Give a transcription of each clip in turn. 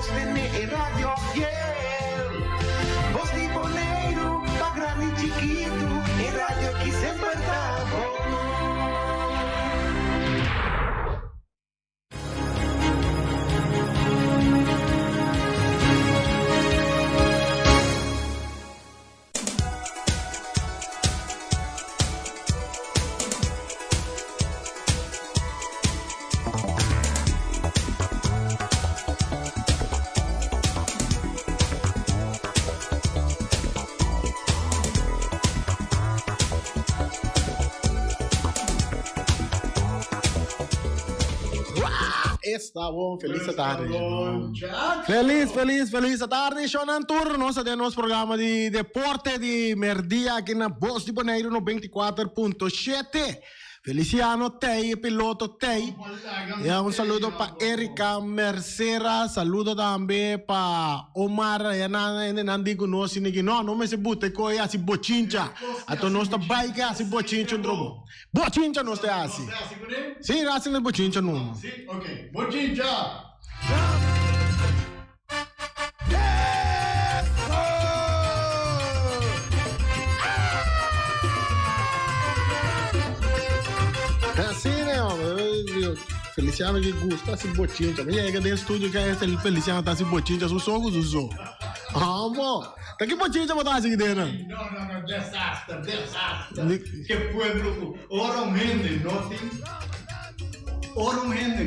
Voz de Radio Fiel. Voz de Bonaire, pa grande e chiquito, e rádio que sempre tá bom. Está bom, feliz tarde. Feliz tarde. Shonan turno sa de nosso programa de deporte de merdia aqui na Voz de Bonaire no 24.7. Feliciano Tei, piloto Tei. E um saludo para Erika Mercera, saludo também para Omar, e não digo nós, não me se bute coi assim bochincha. Ato nós tá bike assim bochincha drobo. Bochincha nós tá assim. Sim, assim não bochincha não. Sim, ok. Bochincha. Assim, né, Feliciano que gosta de botinha também. E aí, dentro do estúdio que é Feliciano tá se botinha, os sogros usou. Amor, tá que botinha já botar assim dentro? Não, desastre. Que pueblo, ora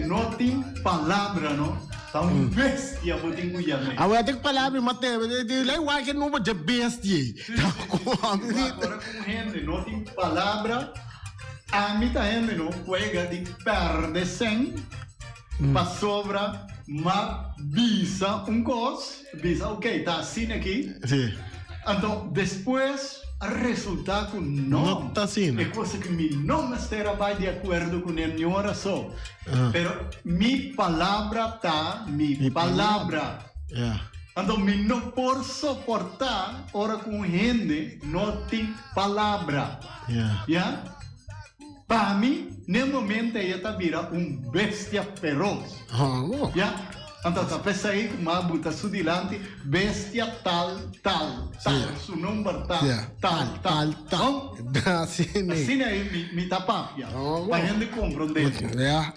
não tem palavra, não? Tá bestia, vou ter que ir. Agora tem que palavra, mas tem lá que não pode bestia. Agora com gente, não tem palavra. A mitad gente não juega de perder 100 para sobra, mas visa visa, ok, tá assim aqui. Sim. Então, depois, o resultado não tá assim. É coisa que mi não estará de acordo com a minha oração. Pero mi palavra tá, mi palavra. Yeah. Então, mi não por suportar, ora com gente, não tem palavra. Yeah? Para mim, no momento, ela está virando bestia feroz. Yeah? Então, tá pensa aí, uma buta sudilante, bestia tal, su número tal. Assim aí, me tapa. Para a gente compreender.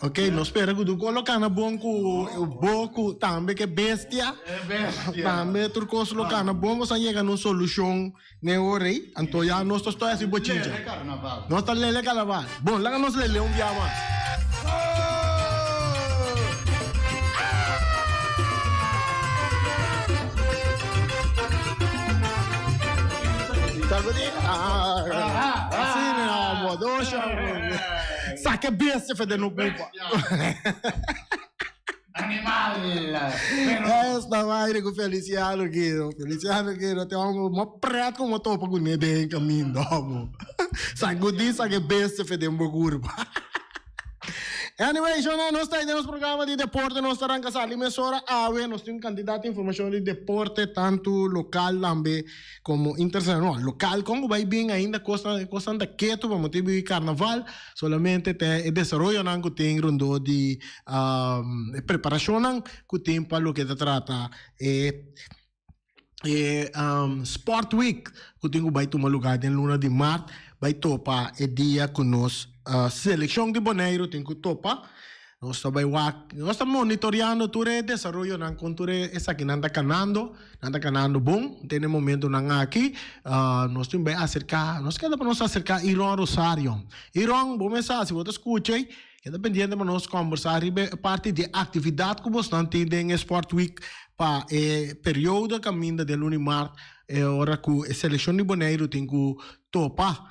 Ok, nós esperamos que tu colocar na boco também que bestia. Bestia. Também tu colocar na boco, você chega numa solução, né, orei. Então, já nós estamos assim, botinha. Lele carnaval. Nós estamos lele carnaval. Bom, lá nós lele dia mais. Assim, né, amor? Doxa. Saca bestia, fedendo culpa. Animal. Esta vai com o Feliciano aqui. Feliciano aqui, tem uma preta como eu tô para comer bem caminho, amor. Saca disso, saca bestia, fedendo curva. Anyway, nós estamos no programa de deporte, nós estamos em casa, emissora AVE, nós temos candidato de informação de deporte, tanto local também como internacional. Local, como vai bem ainda, costa da quieto, para motivo de carnaval, solamente tem desenvolvimento que tem rundo de preparação que tem para o que se trata Sport Week, que tem que vai tomar lugar em luna de março, vai topar o dia com nós. Seleção de Bonaire tem que topar. Nós estamos monitoreando todo o desenvolvimento com tudo isso aqui, nada canando bom. Tem um momento aqui, nós temos que acercar, nós queremos acercar Irão Rosário. Irão, bom mensagem, se você escuta, é dependendo de nós conversar, parte de atividade que você tem em Sport Week para o período caminho de luna e março, hora que a seleção de Bonaire tem que topar.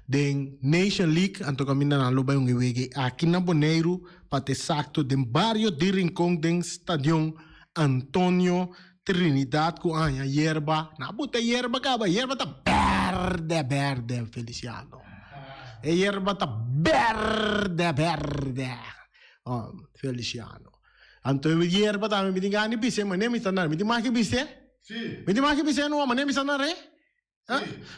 Den Nation League, anto caminha na luba yung iwege aqui na Bonaire para ter sacto den barrio de Rincón den Stadion Antonio Trinidad com a yerba na buta yerba tá verde Feliciano e yerba tá verde Feliciano anto yerba tá me digani bise mane mi tanar mi dimaki bise Sì. mi dimaki bise no mane mi tanar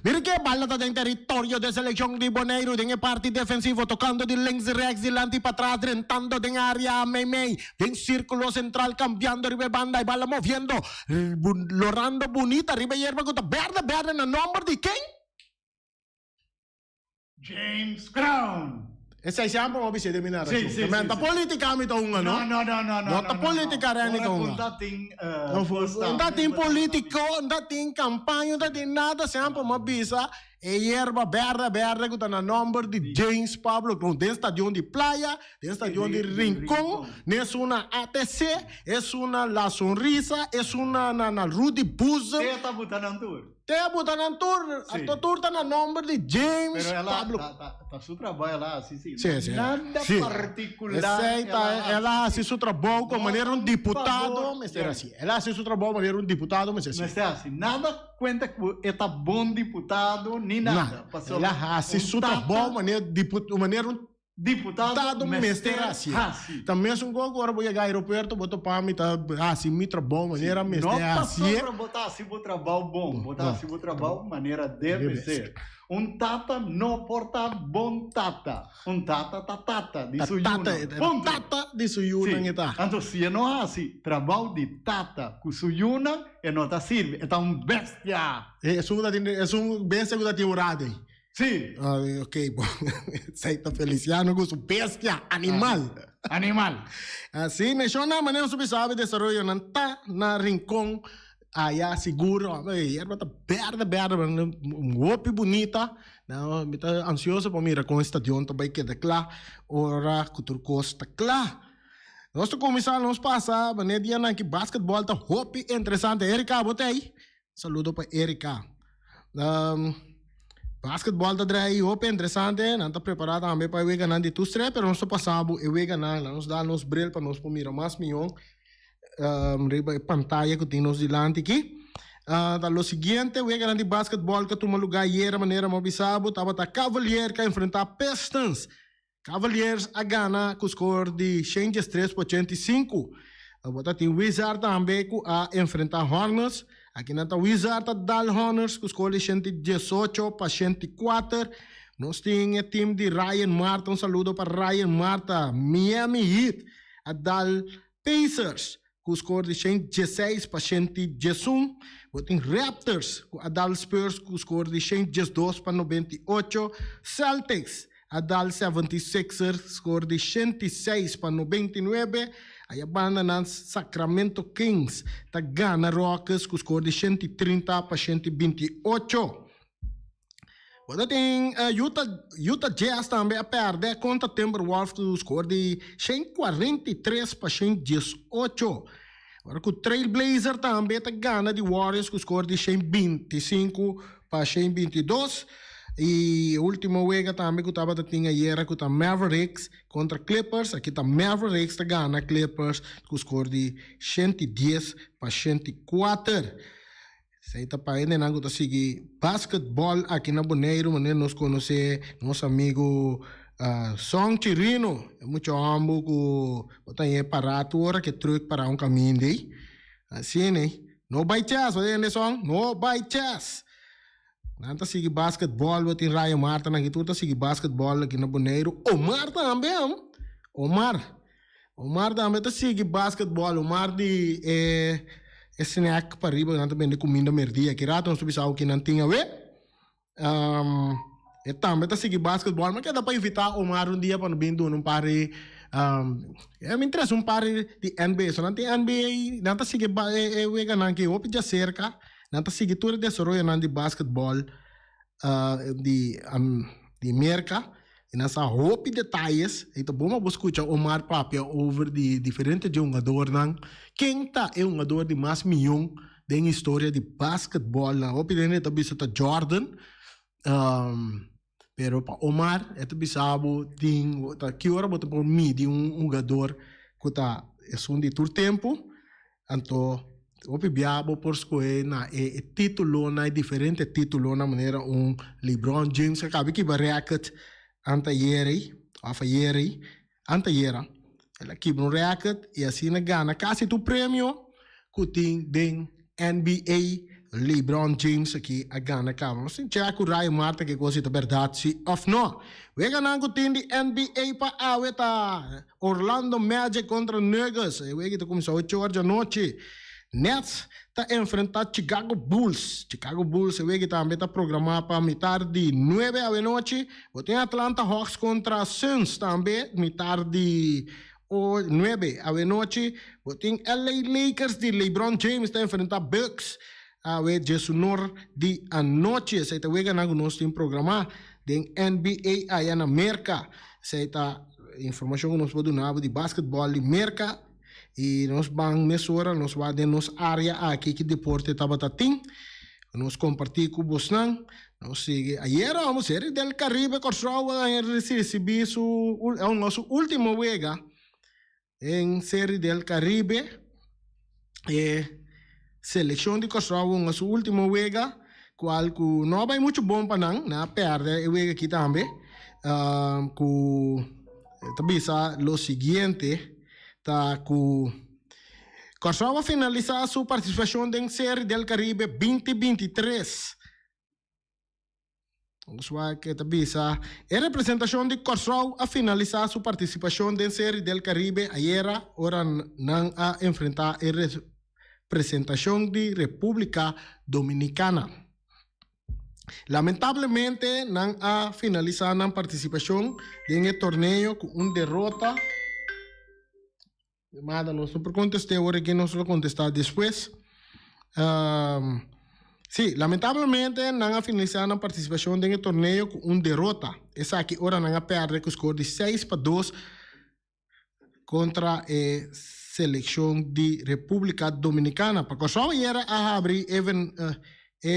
Mira que bala está en territorio de selección de Boneiro, en el partido defensivo, tocando de links, rex, delante y para atrás, rentando en área, Mei, en círculo central, cambiando arriba banda y bala moviendo, lorando bonita, arriba hierba, verde, en el nombre de quién? James Crown. Ese siamo mo bisa dominare. Sì. Ma la politica mi to una, no? No. La politica era mica una. Non dati in politico, non dati in campagna, non dati in nada, siamo mo bisa e hierba verde con una number di James Pablo, con den stadion di Playa, den stadion di Rincón, es una ATC, es una La Sonrisa, es una na Rudy Buzz. Te está botando en tour. Te botar na tour, a tour tá na number de James Pero ela Pablo. tá su trabalho lá, assim, Sim. Nada particular. Ela faz seu trabalho como maneira um deputado, mas era assim. Ela faz seu trabalho como maneira um deputado, mas assim. Mas é assim, nada conta que é bom deputado, nem nada. Ela faz seu trabalho maneira um deputado, mas era assim. Também se agora vou chegar ao aeroporto, boto para mim, tá assim, me trabalho maneira, mas é assim. Não para botar assim o trabalho bom, botar assim o trabalho maneira deve ser. Tata não porta bom tata. Tata de suyuna. Tata de suyuna ngita. Então se não há assim, trabalho de tata com suyuna, não tá serve, é bestia. É um bestia que tem urade. Sim. Ok, bom. Seita Feliciano com bestia, animal. Animal. Assim, nessa maneira você sabe desarrollo na Rincón. Allá seguro, hierba está verde, um golpe bonita, não, me está ansioso para mirar com o estadion também que é claro, ora que o Costa claro. Nós começamos nos passar, mas dia na que basquetebol tá hopi interessante. Erika, botei. Saludo para Erika. Basquetebol tá daí hopi interessante, não tá preparado também para eu ganhar de tustre, pero nós passamos eu ganhar, nós dá nos bril para nós mirar mais milhão. Pantalla que tenemos delante aquí. Lo siguiente, voy a ganar de basquetebol que toma lugar ayer, maneira mobisabo, estava a Cavaliers que enfrentar Pistons. Cavaliers a gana com o score de 103-85. Bota tem Wizard também a enfrentar Hornets. Aqui na Wizard a dar Hornets com o score de 118-104. Nós temos o time de Ryan Marta, um saludo para Ryan Marta. Miami Heat a dar Pacers com o score de 116-111. Tem Raptors a dar Spurs com o score de 112-98. Celtics a dar 76ers score de 106-99. Aí a banda nas Sacramento Kings tá gana Rockets com o score de 130-128. Agora tem Utah Jazz também a perder contra Timberwolves com o score de 143-118. Agora com o Trailblazer também está ganhando de Warriors com o score de 125-122. E o último jogo também que estava tinha ayer com o Mavericks contra Clippers. Aqui está Mavericks está ganhando Clippers com o score de 110-104. Sei tá para ainda não seguir basquetebol aqui na Boneiro, mas nós conhecemos nosso amigo Song Chirino, muito amo que botar aparato ora que truque para um caminho daí, assim né, no by chance, olha né Song, no by chance. Não tá seguir basquetebol, botar Ryan Marta na que tu tá seguir basquetebol aqui na Boneiro, Omar também, Omar também tá seguir basquetebol, Omar de snack para riba nanti bende comida merdia que rato nós pensava que não tinha ver e também tá seguir basquetebol mas que dá para evitar Omar dia para vindo num pare me interessa pare de NBA só não tem NBA não tá seguir o ganhar que o já cerca não tá seguir tudo desenvolvimento nan de basquetebol de América e nessa roupa de detalhes, então vamos escutar Omar Papia over de diferentes jogadores. Quem é um jogador de mais milhão da história de basquetebol? Na opinião de bisa ta Jordan, pero para Omar é bisabo ting que hora bota por mim de jogador que tá é de todo tempo, então o biabo por escolher na título na diferente título na maneira LeBron James que acaba que bracket anteayer, ela quebra racket e assim na gana quase tu prêmio que tem den NBA LeBron James aqui a ganha cama. Mas tinha que Ryan Marta que coisa é verdade sim of no. We ganhar com time de NBA para a Orlando Magic contra Nuggets. We que começou 8 horas da noite. Nets está enfrentar Chicago Bulls. Chicago Bulls, we que também está programado para mitad de 9 da noite. Tem Atlanta Hawks contra Suns também, mitad de 9 da noite. Tem LA Lakers de LeBron James está enfrentar Bucks. We jesunor de a noite. Você está vendo que nós temos programa de NBA aí na América. Você está informação que nós podemos dar de basquetebol de América. E nós vamos nessa hora, nós vamos de nossa área aqui que deporte estava tatim. Nós compartilhamos com vocês. Nós sigue. Ayer vamos série del Caribe Corsau recebi o nosso último vega em série del Caribe. Seleção de Corsau nosso último vega, qual não vai muito bom para na perder o vega aqui também. Tabisa lo seguinte. Corsau vai finalizar sua participação em série del Caribe 2023. Vamos ver que tabisa a representação de Corsau a finalizar sua participação em série del Caribe ayer ora não a enfrentar a representação de República Dominicana. Lamentavelmente não a finalizar a participação em torneio com derrota. Nada, nós não contestei agora que nós vamos contestar depois. Sim, lamentavelmente não a finalizar a participação em torneio com derrota. Essa aqui agora não a perde com o score de 6-2 contra a seleção de República Dominicana. Para só era a abrir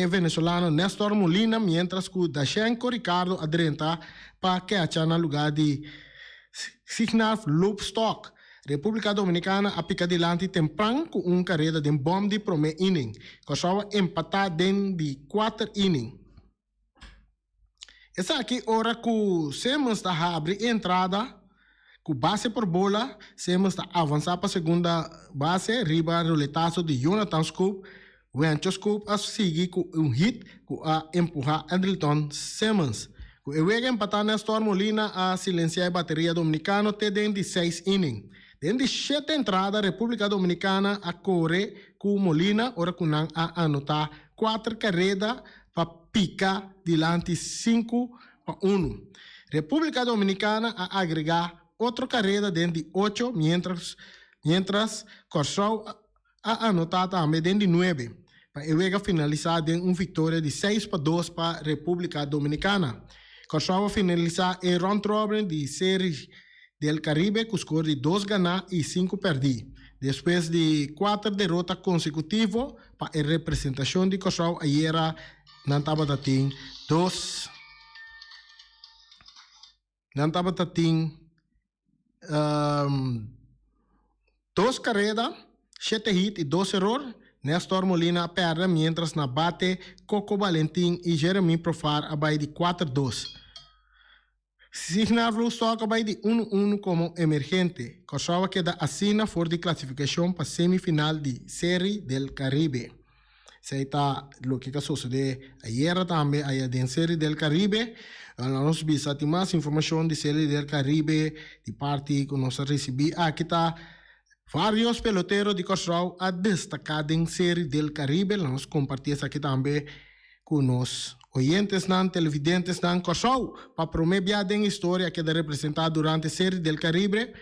venezolano Néstor Molina, mientras que Dashenko Ricardo adrenta para que a na lugar de Signar Loopstock. República Dominicana a pica dilante temprano com carreira de bom de primeiro inning. Kosovo empatar dentro de 4 innings. Essa aqui hora que Semos está abre entrada com base por bola, Semos está avançar para a segunda base, riba roletaço de Jonathan Scoop, Wencho Scoop a seguir com hit com a empurrar Andrelton Semos. O Ewega empatar Néstor Molina a silenciar a bateria dominicana até dentro de 6 innings. Dentro de 7 entradas, a República Dominicana a correr com Molina, ora com a anotar 4 carreiras para picar dilante 5-1. República Dominicana a agregar outra carreira dentro de 8, mientras Corsau a anotar também dentro de 9. Para finalizar em vitória de 6-2 para a República Dominicana. Corsau a finalizar em round robin de série del Caribe com score de 2 ganar e 5 perder. Depois de 4 derrotas consecutivas para a representação de Corsau, ayer não estava tating 2 carreiras, 7 hits e 2 erros. Néstor Molina perde, mientras na bate Coco Valentim e Jeremy Profar abai de 4-2. Signar Loopstock abai de 1-1 como emergente. Kosovo queda assina for de classificação para semifinal de Série del Caribe. Isso está o que sucedeu ayer também aí na Série del Caribe. Nós vimos mais informação de Série del Caribe de parte que nós recebemos. Aqui está vários peloteiros de Kosovo a destacar em Série del Caribe. Nós compartilhamos aqui também com os oyentes não televidentes não Kosovo para promover a história que é representada durante a Série del Caribe.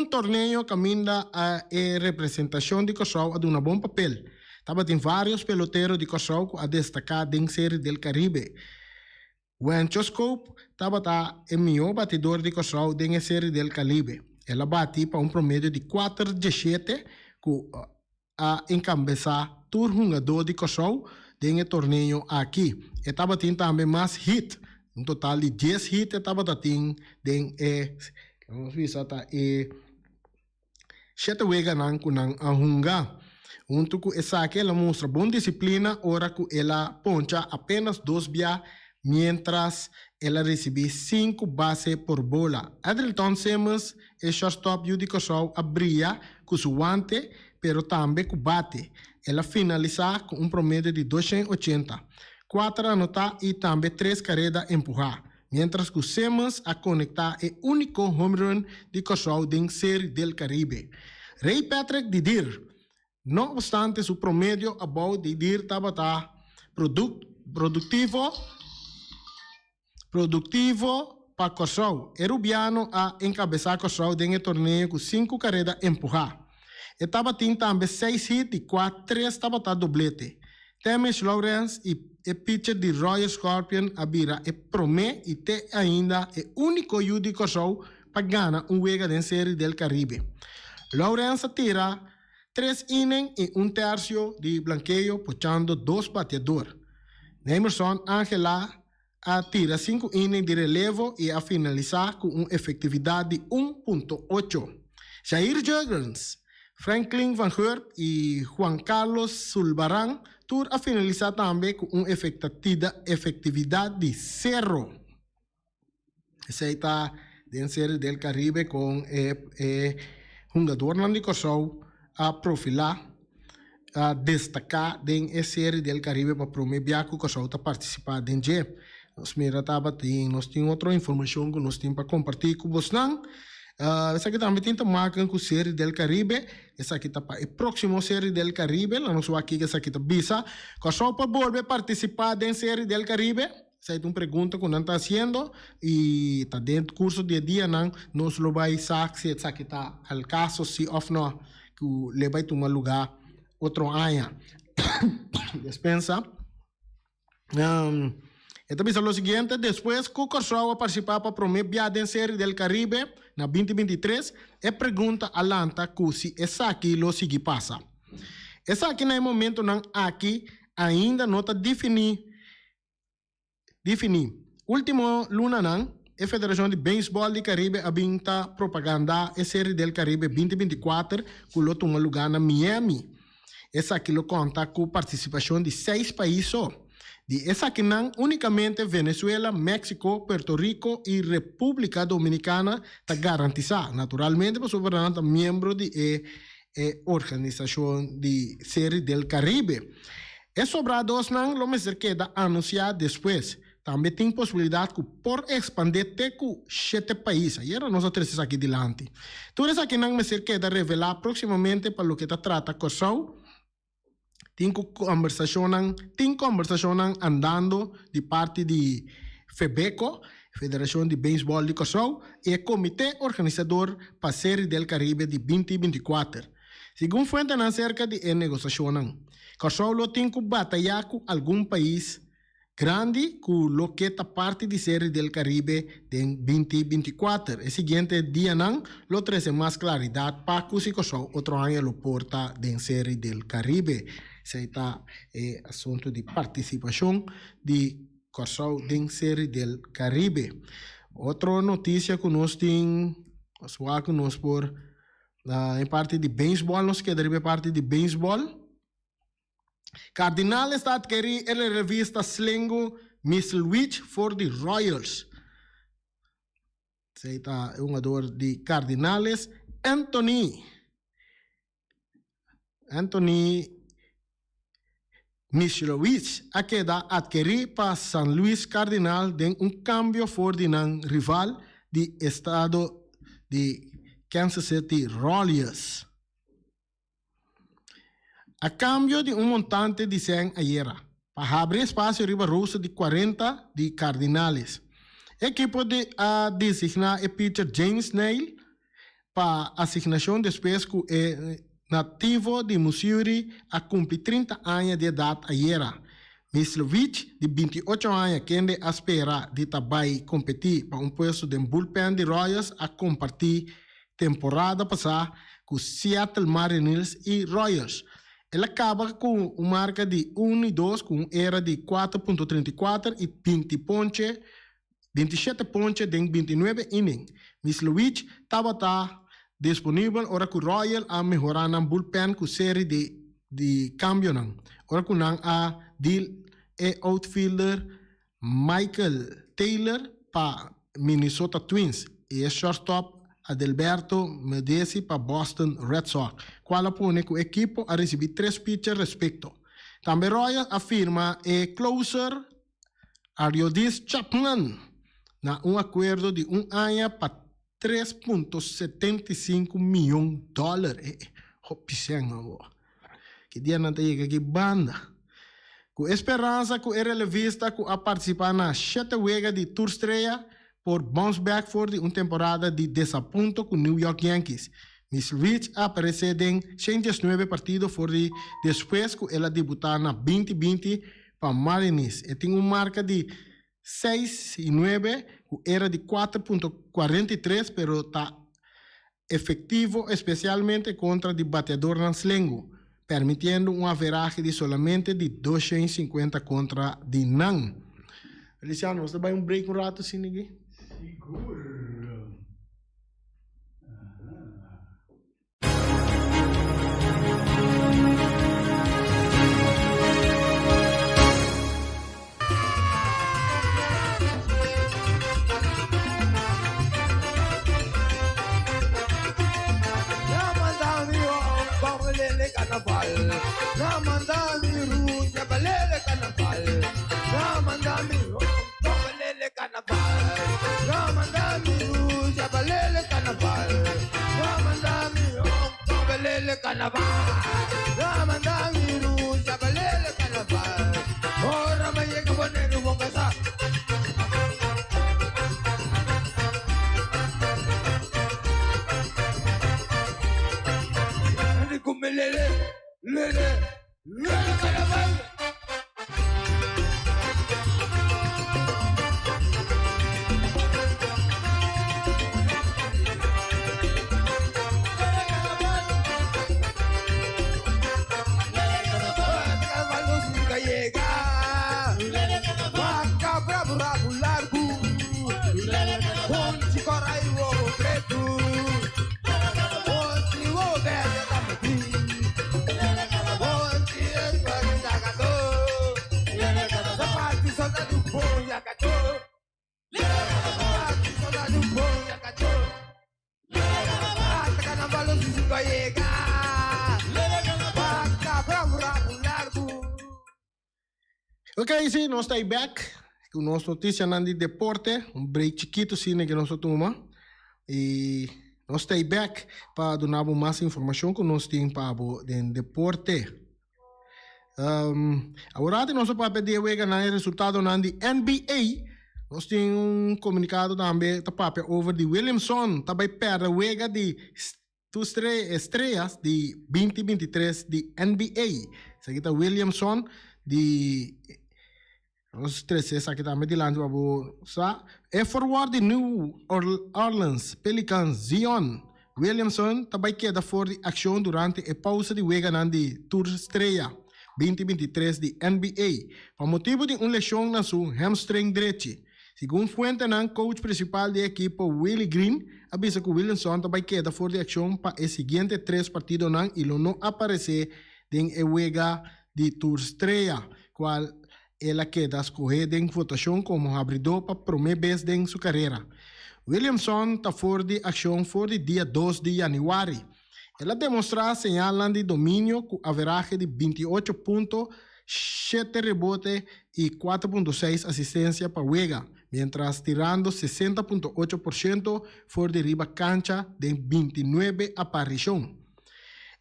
Torneio que manda a representação de Kosovo a um bom papel. Estava tem vários peloteiros de Kosovo a destacar em Série del Caribe. Wencho Scoop estava o melhor batedor de Kosovo em Série del Caribe. Ela bate para promédio de 4-7 com a encabeçar o jogador de Kosovo em torneio aqui. Estava tendo também mais hit, total de 10 hits estava tendo vamos ver se 7 vezes não com a hunga. Junto com essa aqui, ela mostra boa disciplina, ora que ela poncha apenas 2 via, mientras ela recebe 5 bases por bola. Adrilton Semos, o shortstop de Kosovo, abria com seu guante, pero também com bate. ela finaliza com promédio de 280. 4 anotar e também 3 carreras empurrar. Mientras que Simmons a conectar é o único home run de Cachorro da Série del Caribe. Ray Patrick Didir, não obstante seu promédio, about Didir estava produtivo para Cachorro. Erubiano a encabeçar Cachorro em torneio com 5 carreras empurrar. Estava também 6 hits e 3 estava doblete. Temes Lawrence e pitcher de Royal Scorpion abira e promê e te ainda é único judico show para ganhar wega da Série del Caribe. Lawrence tira 3 innings e 1/3 de blanqueio, puxando 2 bateadores. Nemerson Angela tira 5 innings de relevo e a finalizar com uma efetividade de 1.8. Jair Jurgens, Franklin Van Herp e Juan Carlos Zulbarán tur a finalizar também com uma efetividade de 0. Esse aí está dentro da Série del Caribe com jogador não de Cachorro a profilar, a destacar dentro da Série del Caribe para promover que o Cachorro está participando dentro. Nós temos outra informação que nós temos para compartilhar com vocês. Essa aqui também tem marca com a Série del Caribe. Essa aqui está para a próxima Série del Caribe. Lá nós aqui que essa aqui está bisa. Cachorro para volver participar da Série del Caribe. Essa é uma pergunta que nós está fazendo e está dentro do curso de dia nós lo vai saber se essa aqui está al caso se ou não que le vai tomar lugar outro ano. Despensa. Então, é o seguinte, depois que o Cachorro vai participar para promover a Série del Caribe na 2023, é pergunta a Lanta que se essa aqui lo sigue passa. Essa aqui no momento não aqui ainda não está definir. Último luna não, a Federação de Beisebol do Caribe abinta propaganda a Série del Caribe 2024 que lo toma lugar na Miami. Essa aqui lo conta com participação de 6 países. De essa aqui não, unicamente Venezuela, México, Puerto Rico e República Dominicana está garantizada. Naturalmente, por soberano membro de organização de Série del Caribe. É sobrado não, lo mais queda anunciar depois. Também tem possibilidade que por expandir até com 7 países. E era nós três aqui delante. Tudo isso aqui não me queda revelar proximamente para o que está trata com o tem conversação andando de parte de FEBECO, Federação de Beisebol de Cachorro, e o Comitê Organizador para a Série del Caribe de 2024. Segundo fonte acerca de negociação, Cachorro tem que batalhar com algum país grande que está parte da Série del Caribe de 2024. O seguinte dia lo traz mais claridade para que o Cachorro outro ano lo porta da Série del Caribe. Esse está assunto de participação de Cachorro da Série del Caribe. Outra notícia que nós temos, por em parte de beisebol, nós queremos parte de beisebol. Cardinal está adquirindo a revista Slingo Misselwich for the Royals. Esse está um jogador de Cardinales, Anthony Misselwich a queda adquirir para San Luis Cardinal de cambio por de rival de estado de Kansas City Royals. A cambio de montante de 100 ayer, para abrir espaço riba russo de 40 de Cardinales. Equipo de designar o pitcher James Neal para asignação depois que nativo de Missouri a cumprir 30 anos de idade ayer. Misselwich, de 28 anos, que espera de também competir para posto de bullpen de Royals a compartir temporada passada com Seattle Mariners e Royals. Ele acaba com uma marca de 1-2, com era de 4.34 e 27 pontos em 29 innings. Misselwich estava disponível ora que o Royal a melhorar na bullpen com série de cambio. Ora que a deal é outfielder Michael Taylor para Minnesota Twins e shortstop Adalberto Medici para Boston Red Sox, qual pone que o equipo a receber 3 pitchers respeito. Também Royals afirma closer Aroldis Chapman na acordo de ano para $3.75 milhões. Que dia não tem que banda. Com esperança que a relevista que a participar na 7 wega de Tour Estrella por bounce back for de temporada de desaponto com New York Yankees. Miss Rich aparece em 109 partidos for de depois que ela debutar na 2020 para Marines. E tem uma marca de 6-9, que era de 4.43, pero está efetivo especialmente contra o batedor Nanslengo, permitiendo un averaje de solamente de 250 contra de Nan. Feliciano, você vai break rato assim, ninguém? Seguro. Carnaval, Ramandami Ruja Balele Carnaval, Ramandami Balele Carnaval, Ramandami Ruja Balele Carnaval, Ramandami Balele Carnaval, Ramandami Ruja Balele Carnaval, oh Ramaye Kabonero Wongasa. Lele, lele, lele carnaval. Carnaval nunca llega. Vaca bravo, rabo largo. Com chico raio preto. Ok, sim, nós estamos back com nossa notícia de deporte, break chiquito sim que nós tomamos. E nós estamos back para dar mais informação que nós temos para o deporte. Agora, nós vamos pedir o resultado da NBA. Nós temos comunicado também para over de Williamson, também para o wega de estrelas de 2023 de NBA. Isso aqui está Williamson de os três aqui também de lá é forward de New Orleans Pelicans Zion Williamson também queda fora de ação durante a pausa de wega de Tour Estrella 2023 de NBA por motivo de lesão na sua hamstring direito. Segundo fonte ng coach principal da equipa Willie Green, avisa que Williamson também queda fora de ação para os seguintes 3 partidos e não aparecer em a wega de Tour Estrella, qual ela queda escolhida em votação como abridor para a primeira vez em sua carreira. Williamson está fora de ação fora de dia 2 de janeiro. Ela demonstra señal de domínio com average de 28 pontos, 7 rebotes e 4.6 assistência para wega, mientras tirando 60.8% fora de riba cancha de 29 aparições.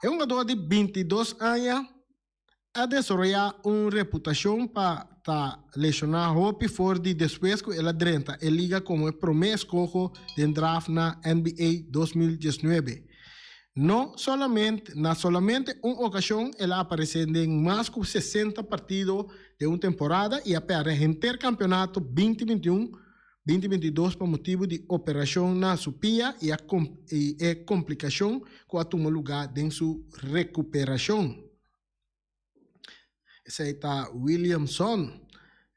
É um jogador de 22 anos a desarrollar uma reputação para lesionar Hope fora de depois que ela drenta a liga como o primeiro escolho de draft na NBA 2019. Não somente, na solamente uma ocasião, ela apareceu em mais de 60 partidos de uma temporada e apare em campeonato 2021-2022 por motivo de operação na sua pia e a complicação que a toma lugar em sua recuperação. Esse aí está Williamson.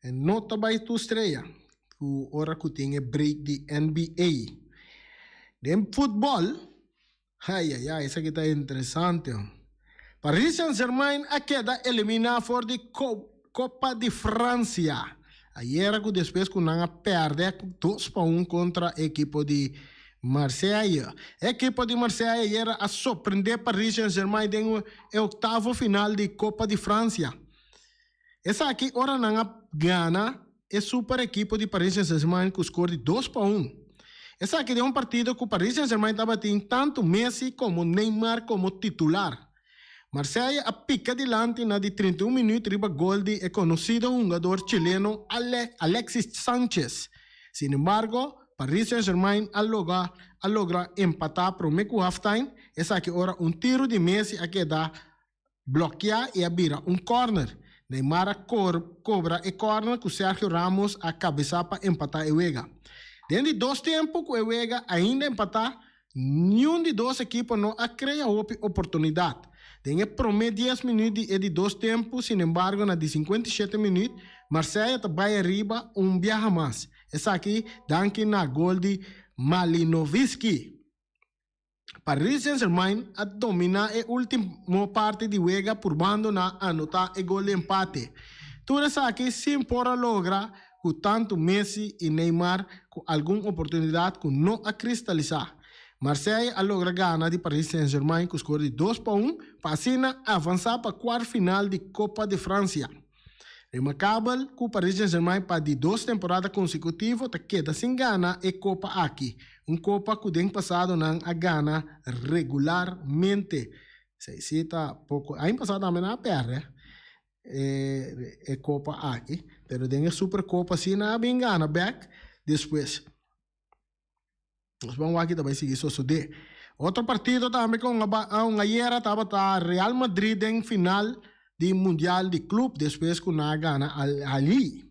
Nota by tu estreia. O hora que tem break de NBA. De futebol. Isso aqui está interessante. Paris Saint-Germain a queda eliminar for de Copa de França. Ayer que depois que não perde 2-1 contra a equipe de Marseille. A equipa de Marseille era a surpreender Paris Saint-Germain em oitavo final de Copa de França. Essa aqui, ora não gana, é super equipa de Paris Saint-Germain com score de 2-1. Essa aqui é um partido que o Paris Saint-Germain estava tendo tanto Messi como Neymar como titular. Marseille a pica delante na de 31 minutos riba gol de conhecido jogador chileno Alexis Sánchez. Sin embargo, Paris Saint-Germain logra empatar para o meio halftime. Essa aqui ora um tiro de Messi a que dá bloquear e abrir um corner. Neymar cobra e corner com Sergio Ramos a cabeça para empatar e Uega. Dentro de 2 tempos que o Uega ainda empatar, nenhum de 2 equipos não cria oportunidade. Tem promedio 10 minutos de 2 tempos, sin embargo, na de 57 minutos, Marseille vai arriba viaja mais. Essa aqui, danke na gol de Malinovski. Paris Saint-Germain a dominar a última parte de Uega por bando na anotar o gol de empate. Tudo isso aqui sim pode lograr com tanto Messi e Neymar com alguma oportunidade que não a cristalizar. Marseille a logra ganhar de Paris Saint-Germain com score de 2-1 para assim avançar para a quarta final de Copa de França. Remarcável que o Paris Saint-Germain para de 2 temporadas consecutivas queda sem ganhar a Copa aqui. Copa que tem passado não a ganhar regularmente. Se cita pouco, ano passado também não perde a Copa aqui, pero tem a Supercopa assim não bem ganha back depois. Nós vamos aqui também seguir isso de outro partido também com a Iera estava Real Madrid em final de Mundial de Clube depois que na gana Al-Ahly.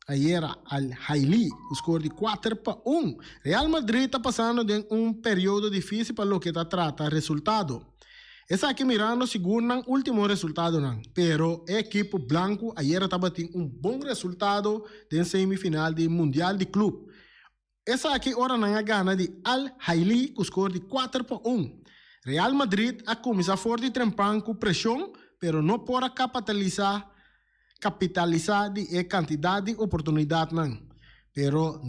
Iera Al-Ahly, o score de 4-1. Real Madrid está passando de período difícil para o que está trata resultado. Essa aqui mirando seguro o último resultado não, pero a equipe blanco Iera estava tendo bom resultado de semifinal de Mundial de Clube. Essa aqui ora não gana de Al-Ahly com score de 4-1. Real Madrid a começar forte trempando com pressão, pero não pode capitalizar de quantidade de oportunidade não. Pero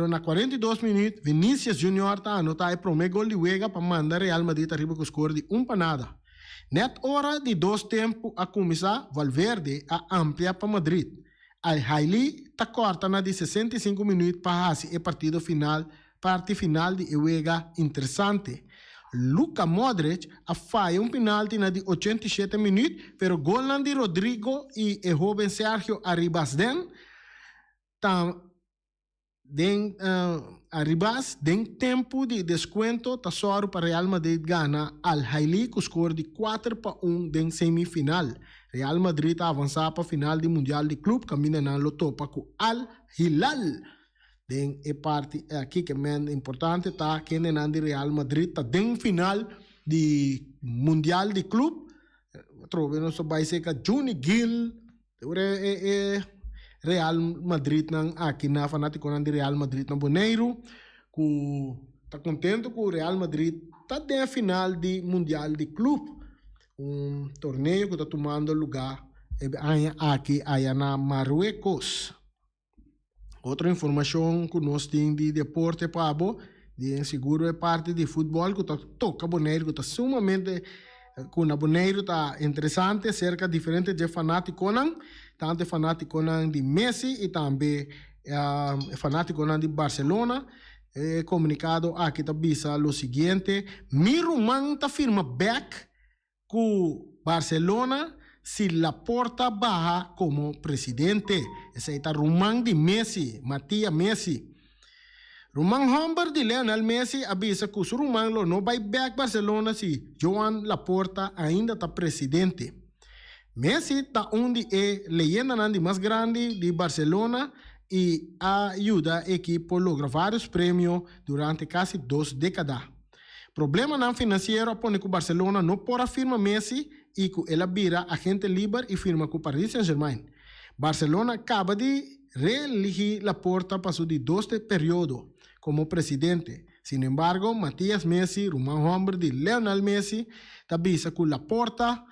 na 42 minutos Vinícius Júnior está anotar o primeiro gol de Uega para mandar Real Madrid arriba com score de 1-0. Net hora de 2 tempos a começar Valverde a ampliar para Madrid. Al-Ahly está corta na de 65 minutos para fazer o partido final, parte final de Uega interessante. Luka Modric a falha penalti na de 87 minutos, pero gol de Rodrigo e o jovem Sergio Arribas Arribas den tempo de desconto tá só para Real Madrid gana Al-Ahly com score de 4-1 den semifinal. Real Madrid avançar para a final do Mundial de Clube, caminhando topa com Al-Hilal. Den é parte aqui que é importante, tá? Que de Real Madrid tá den final de Mundial de Clube. Trove só vai ser que Johnny Gill, Real Madrid aqui na fanático de Real Madrid na Boneiro, que tá contente com o Real Madrid tá den final de Mundial de Clube. Torneio que está tomando lugar aqui na Marruecos. Outra informação que nós temos de deporte Pabo, de seguro é parte de futebol que toca Boneiro, que está sumamente com a Boneiro está interessante, cerca diferente de fanático tanto fanático de Messi e também fanático de Barcelona. Comunicado aqui está bisa o seguinte: Miruman está firma back com Barcelona se Laporta baja como presidente. Esse é o rumang de Messi, Matías Messi. Rumang Humber de Lionel Messi avisa que o rumang não vai back Barcelona se Joan Laporta ainda está presidente. Messi está de leyenda mais grande de Barcelona e ajuda a equipe a lograr vários prêmios durante quase 2 décadas. Problema não financeiro apone que o Barcelona não pode firmar Messi e que ela vira agente livre e firma com o Paris Saint-Germain. Barcelona acaba de reelegir Laporta passou de 2 períodos como presidente. Sin embargo, Matías Messi, Rumang Humber de Lionel Messi, avisa que Laporta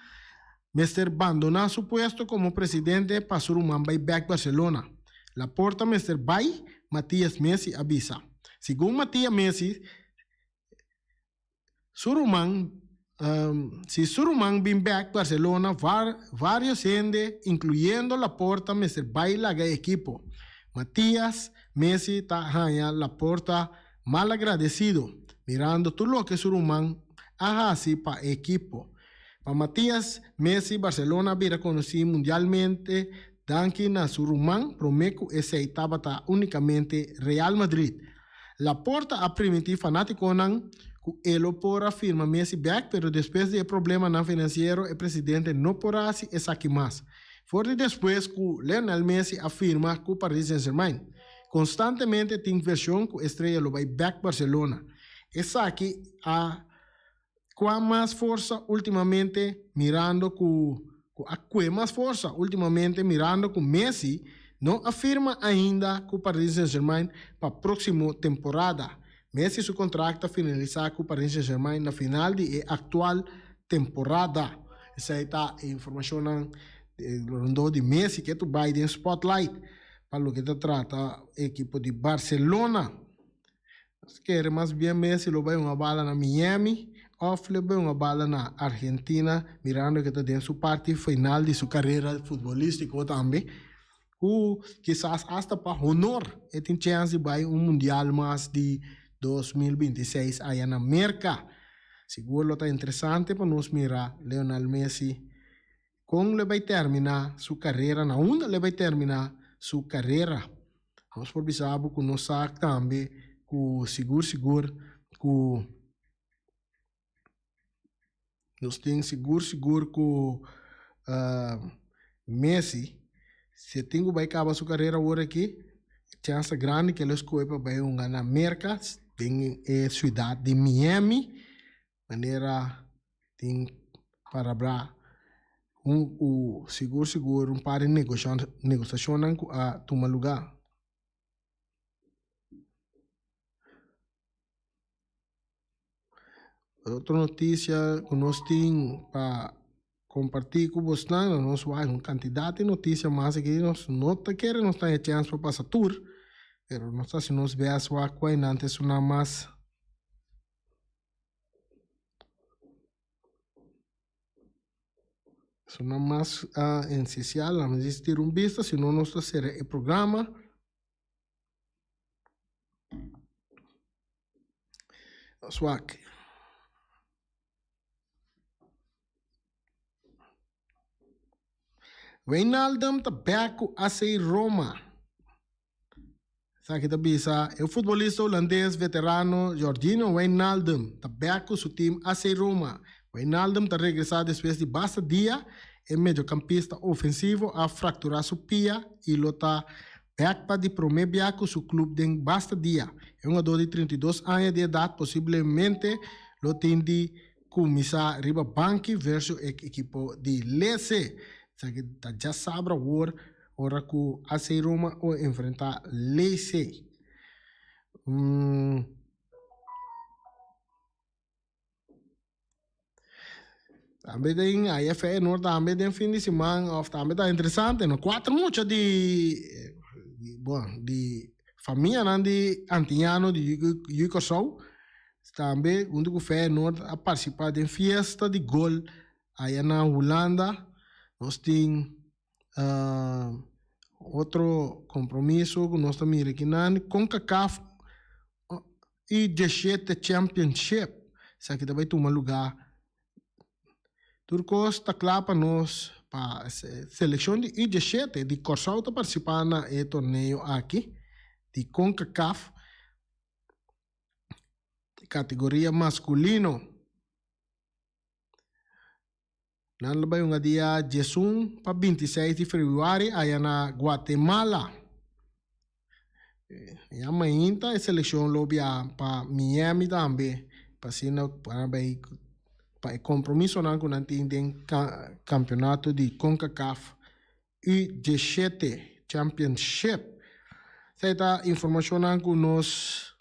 Mr. abandonar su puesto como presidente para Rumang back Barcelona. Laporta Mr. Bay, Matías Messi avisa. Segundo Matías Messi, si Surumang bin back Barcelona, varios gente, incluyendo Laporta, me se baila el equipo. Matías Messi está Laporta mal agradecido, mirando todo lo que Surumang haga así para equipo. Para Matías Messi, Barcelona vira conocido mundialmente, Dankin a Surumang, Promeco ese estaba únicamente Real Madrid. Laporta a permitir fanático ele por afirma Messi back, pero después del problema no financiero, el presidente no podrá hacer aquí más. Fuerte después que Lionel Messi afirma que Paris Saint-Germain constantemente tiene inversión que estrella lo va back Barcelona. Es aquí con más fuerza últimamente mirando que Messi no afirma ainda que Paris Saint-Germain para próxima temporada. Messi su contrato finalizar com o Paris Saint-Germain na final de atual temporada. Essa é a informação de Messi que tu vai em spotlight para o que te trata a equipe de Barcelona. Se quer mais bem Messi lo vai uma bala na Miami, ou lo vai uma bala na Argentina, mirando que está em sua parte final de sua carreira futebolística também. Quizás hasta para honor, tem chance de vai mundial mais de 2026 allá en América. Seguro está interesante para nos mirar Lionel Messi con le va a terminar su carrera, na onde le va a terminar su carrera. Nós por bisabo que nós sabe também que seguro que nós tem seguro que Messi se tem que vai acabar sua carreira agora aqui, chance grande que ele escolhe para vai na América. Tem cidade de Miami, maneira tem para seguro para negociação a tomar lugar. Outra notícia que nós temos para compartilhar com vocês, nós vamos uma quantidade de notícias mais que nós não queremos, nós temos chance para passar tour. Pero no sé si nos veas o aqua en antes una más esencial, vamos a existir un vista, si no nos hacer el programa. Swag. Wijnaldum tabaco hace Roma. Sabe que bisa o futebolista holandês veterano Jorginho Wijnaldum tabaco su time AC Roma. Wijnaldum está regressado depois de basta dia, é mediocampista ofensivo a fracturar sua pia e lota back de promebiaco su clube de basta dia. É um jogador de 32 anos de idade, possivelmente lo tem de começar riba banque versus o equipo de Lecce. Sabe que já sabe ora que AC Roma o enfrentar Lecce. Também tem a IFE Norte, também tem fim de semana, também está interessante, no quatro muitas de família de antiano de Yucosou, também onde o FE Norte a participar de festa de gol aí na Holanda. Nós temos outro compromisso que nós estamos aqui com CACAF e G7 Championship. Isso aqui também toma lugar. Turcos está claro para nós, para a seleção de IG7 de Corsau está participando no torneio aqui, de CONCACAF, categoria masculino. Nós vamos dia 18 para 26 de fevereiro, aí na Guatemala. E amanhã a seleção lobby para Miami também, para compromisso com o campeonato de CONCACAF e G7 Championship. Essa informação que nós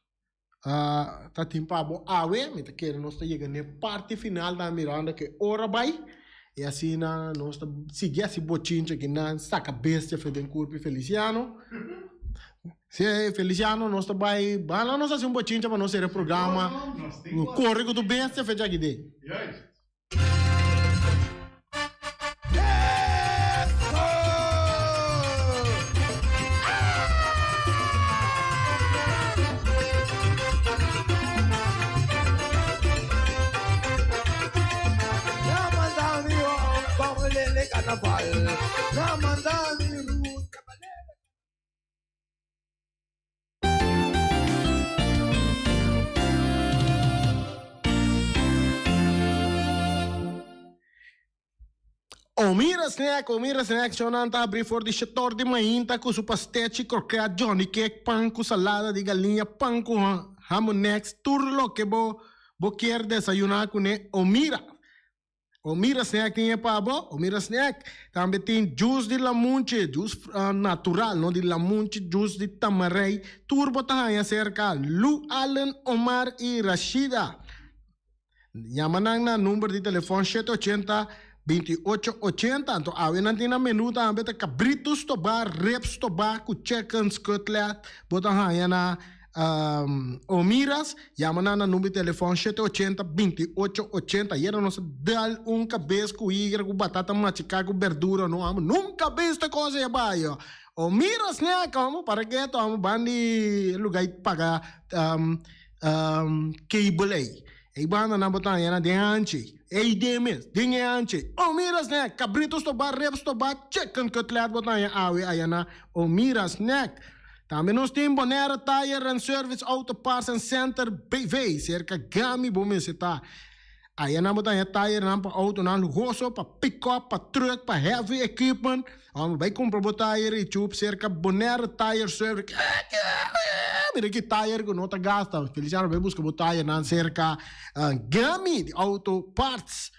está tempo a ver, mas que nós está chegando na parte final da miranda que ora vai. E assim nós seguimos esse botinho que não saca bestia Fedencourt e Feliciano. Sim, Feliciano, nós também, bala nós assim um pouquinho para nós ser programa. Corre com o besta, fecha aqui de. Yes. Omira snack, sonanta abrir for de setor de mainta com su pastete, croquete, Johnny cake, pão com salada de galinha, pão com hamonex, turlo que bo quer desayunar com Omira. Omira snack tinha para bo, Omira snack. Também tem juice de lamunche, juice natural, não de lamunche, juice de tamarei, turbo tahanha cerca, Lu Allen, Omar e Rashida. Yamanang na número de telefone 780 2880. Então, a na menu também tá cabritos to bar, reps to bar, com chickens, cutlet, botan hanya na Omiras, yamana na número de telefone 780 2880. E era nossa dal cabeça com igra, com batata machicada, com verdura, não amo. Nunca visto coisa é baio. Omiras, né? Como para que tu amo bandi lugar pagar cable aí. E banda na botan yana de anchi. Ei demes, dinhe anchi. Omiras né, cabritos to bar, reps to bar, chicken cutlet botan ya awe ayana. Omiras né. Também nós temos Bonera Tire and Service Auto Parts and Center BV, cerca gami bomesita. Aí na botan ya tire na para auto na luxo, para pick up, para truck, para heavy equipment. Vai comprar tire e tube cerca Bonera Tire Service. Mira que tire que não tá gasta. Feliciano vai buscar o tire na cerca gami de auto parts.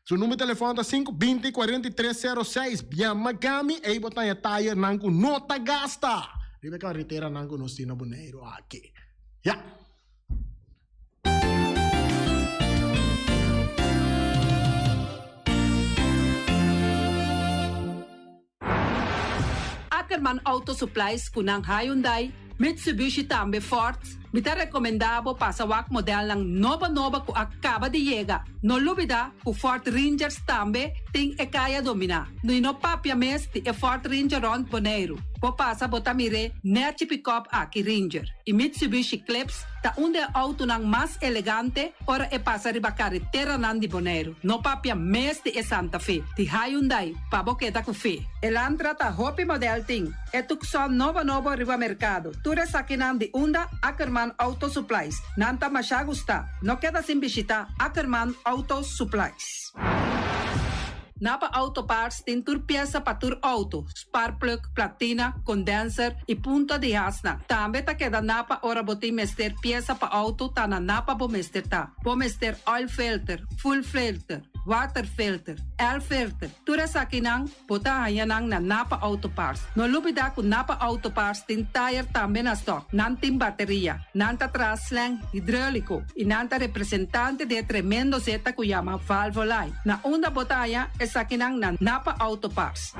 Seu número de telefone tá 520-4306. Chama gami e botar a tire na que não tá gasta. Ribe carretera na que nós temos boneiro aqui. Yeah. Ackerman Auto Supplies kunang Hyundai, Mitsubishi tambe Ford. Mita recomendabo pasawak model ng nova ku acaba de llegar. No lubida ku Ford Rangers tambe ting ekaya domina. No inopapia mes ti e Ford Ranger on Boneiro. Po pasa botamire net pick-up aki Ranger. E Mitsubishi Eclipse ta unde auto ng mas elegante ora e pasa riba carretera nan di Boneiro. No papia mes ti e Santa Fe. Ti Hyundai paboketa ku fe. Elantra ta hopi model ting. E tukson nova riba mercado. Ture sakinan di unda Ackerman Auto Supplies. Nanta masya gusta. No queda sin bisita Ackerman Auto Supplies. Napa Auto Parts tin tur pieza pa tur auto, spark plug, platina, condenser e punta de hasna. Tambe ta queda napa ora boti mester pieza pa auto ta na napa bo mester ta. Bo mester oil filter, full filter, water filter, air filter. Tura sa kinang bota hayanang na Napa Auto Parts. No lubida ku Napa Auto Parts tin tire tambe na stock. Nantin bateria, nanta traslang hidráulico e nanta representante de tremendo zeta ku yama Valvolai. Na unda botaya sa kinang na Napa Auto Parts.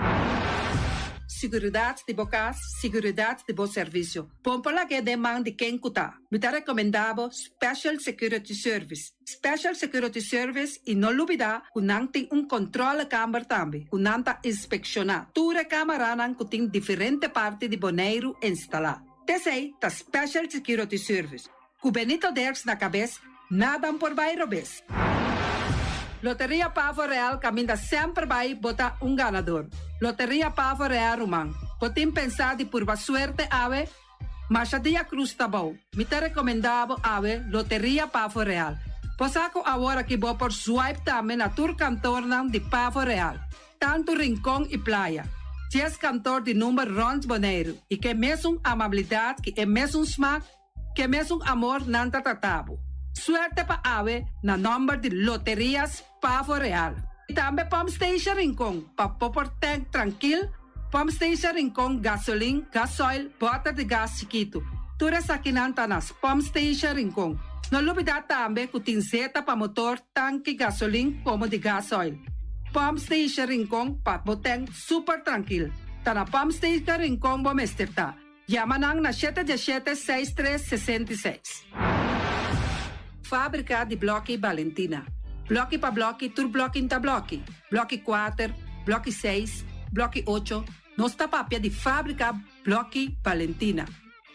Seguridade de bocas, seguridade de bom serviço. Pompola que demanda de quem cuta. Mita recomendado Special Security Service. Special Security Service e não lubida kunang ting controle câmara também. Kunanta inspeccionar. Ture câmara nang kuting diferente parte de Boneiro instalar. Tesei ta Special Security Service. Kubenito ders na cabeça, nada por bairro bes. Loteria Pavo Real caminha sempre vai botar ganador. Loteria Pavo Real Rumang. Potim pensar de por suerte ave, mas a dia cruz tá bom. Me te recomendava ave Loteria Pavo Real. Posaco agora que vou por swipe também na tour cantor de Pavo Real. Tanto Rincón e Playa. 10 cantor de número Rons Boneiro. E que mesmo amabilidade, que é mesmo smack, que mesmo amor não tratavo. Suerte pa ave na number de Loterias Pavo Real. E também Pump Station Rincón, pa popor tank tranquil, Pump Station Rincón gasolina, gasoil, bota de gas chiquito. Tura sa kinanta nas Pump Station Rincón. No lubida também ku tinzeta pa motor, tanque gasolina como de gasoil. Pump Station Rincón pa boteng super tranquil. Ta na Pump Station Rincón bo mesterta. Yamanang na 717-6366. Fábrica de Blochi Valentina. Blochi pa blochi, tur blochi inta blochi. Blochi 4, blochi 6, blochi 8. Nossa papia de fábrica Blochi Valentina.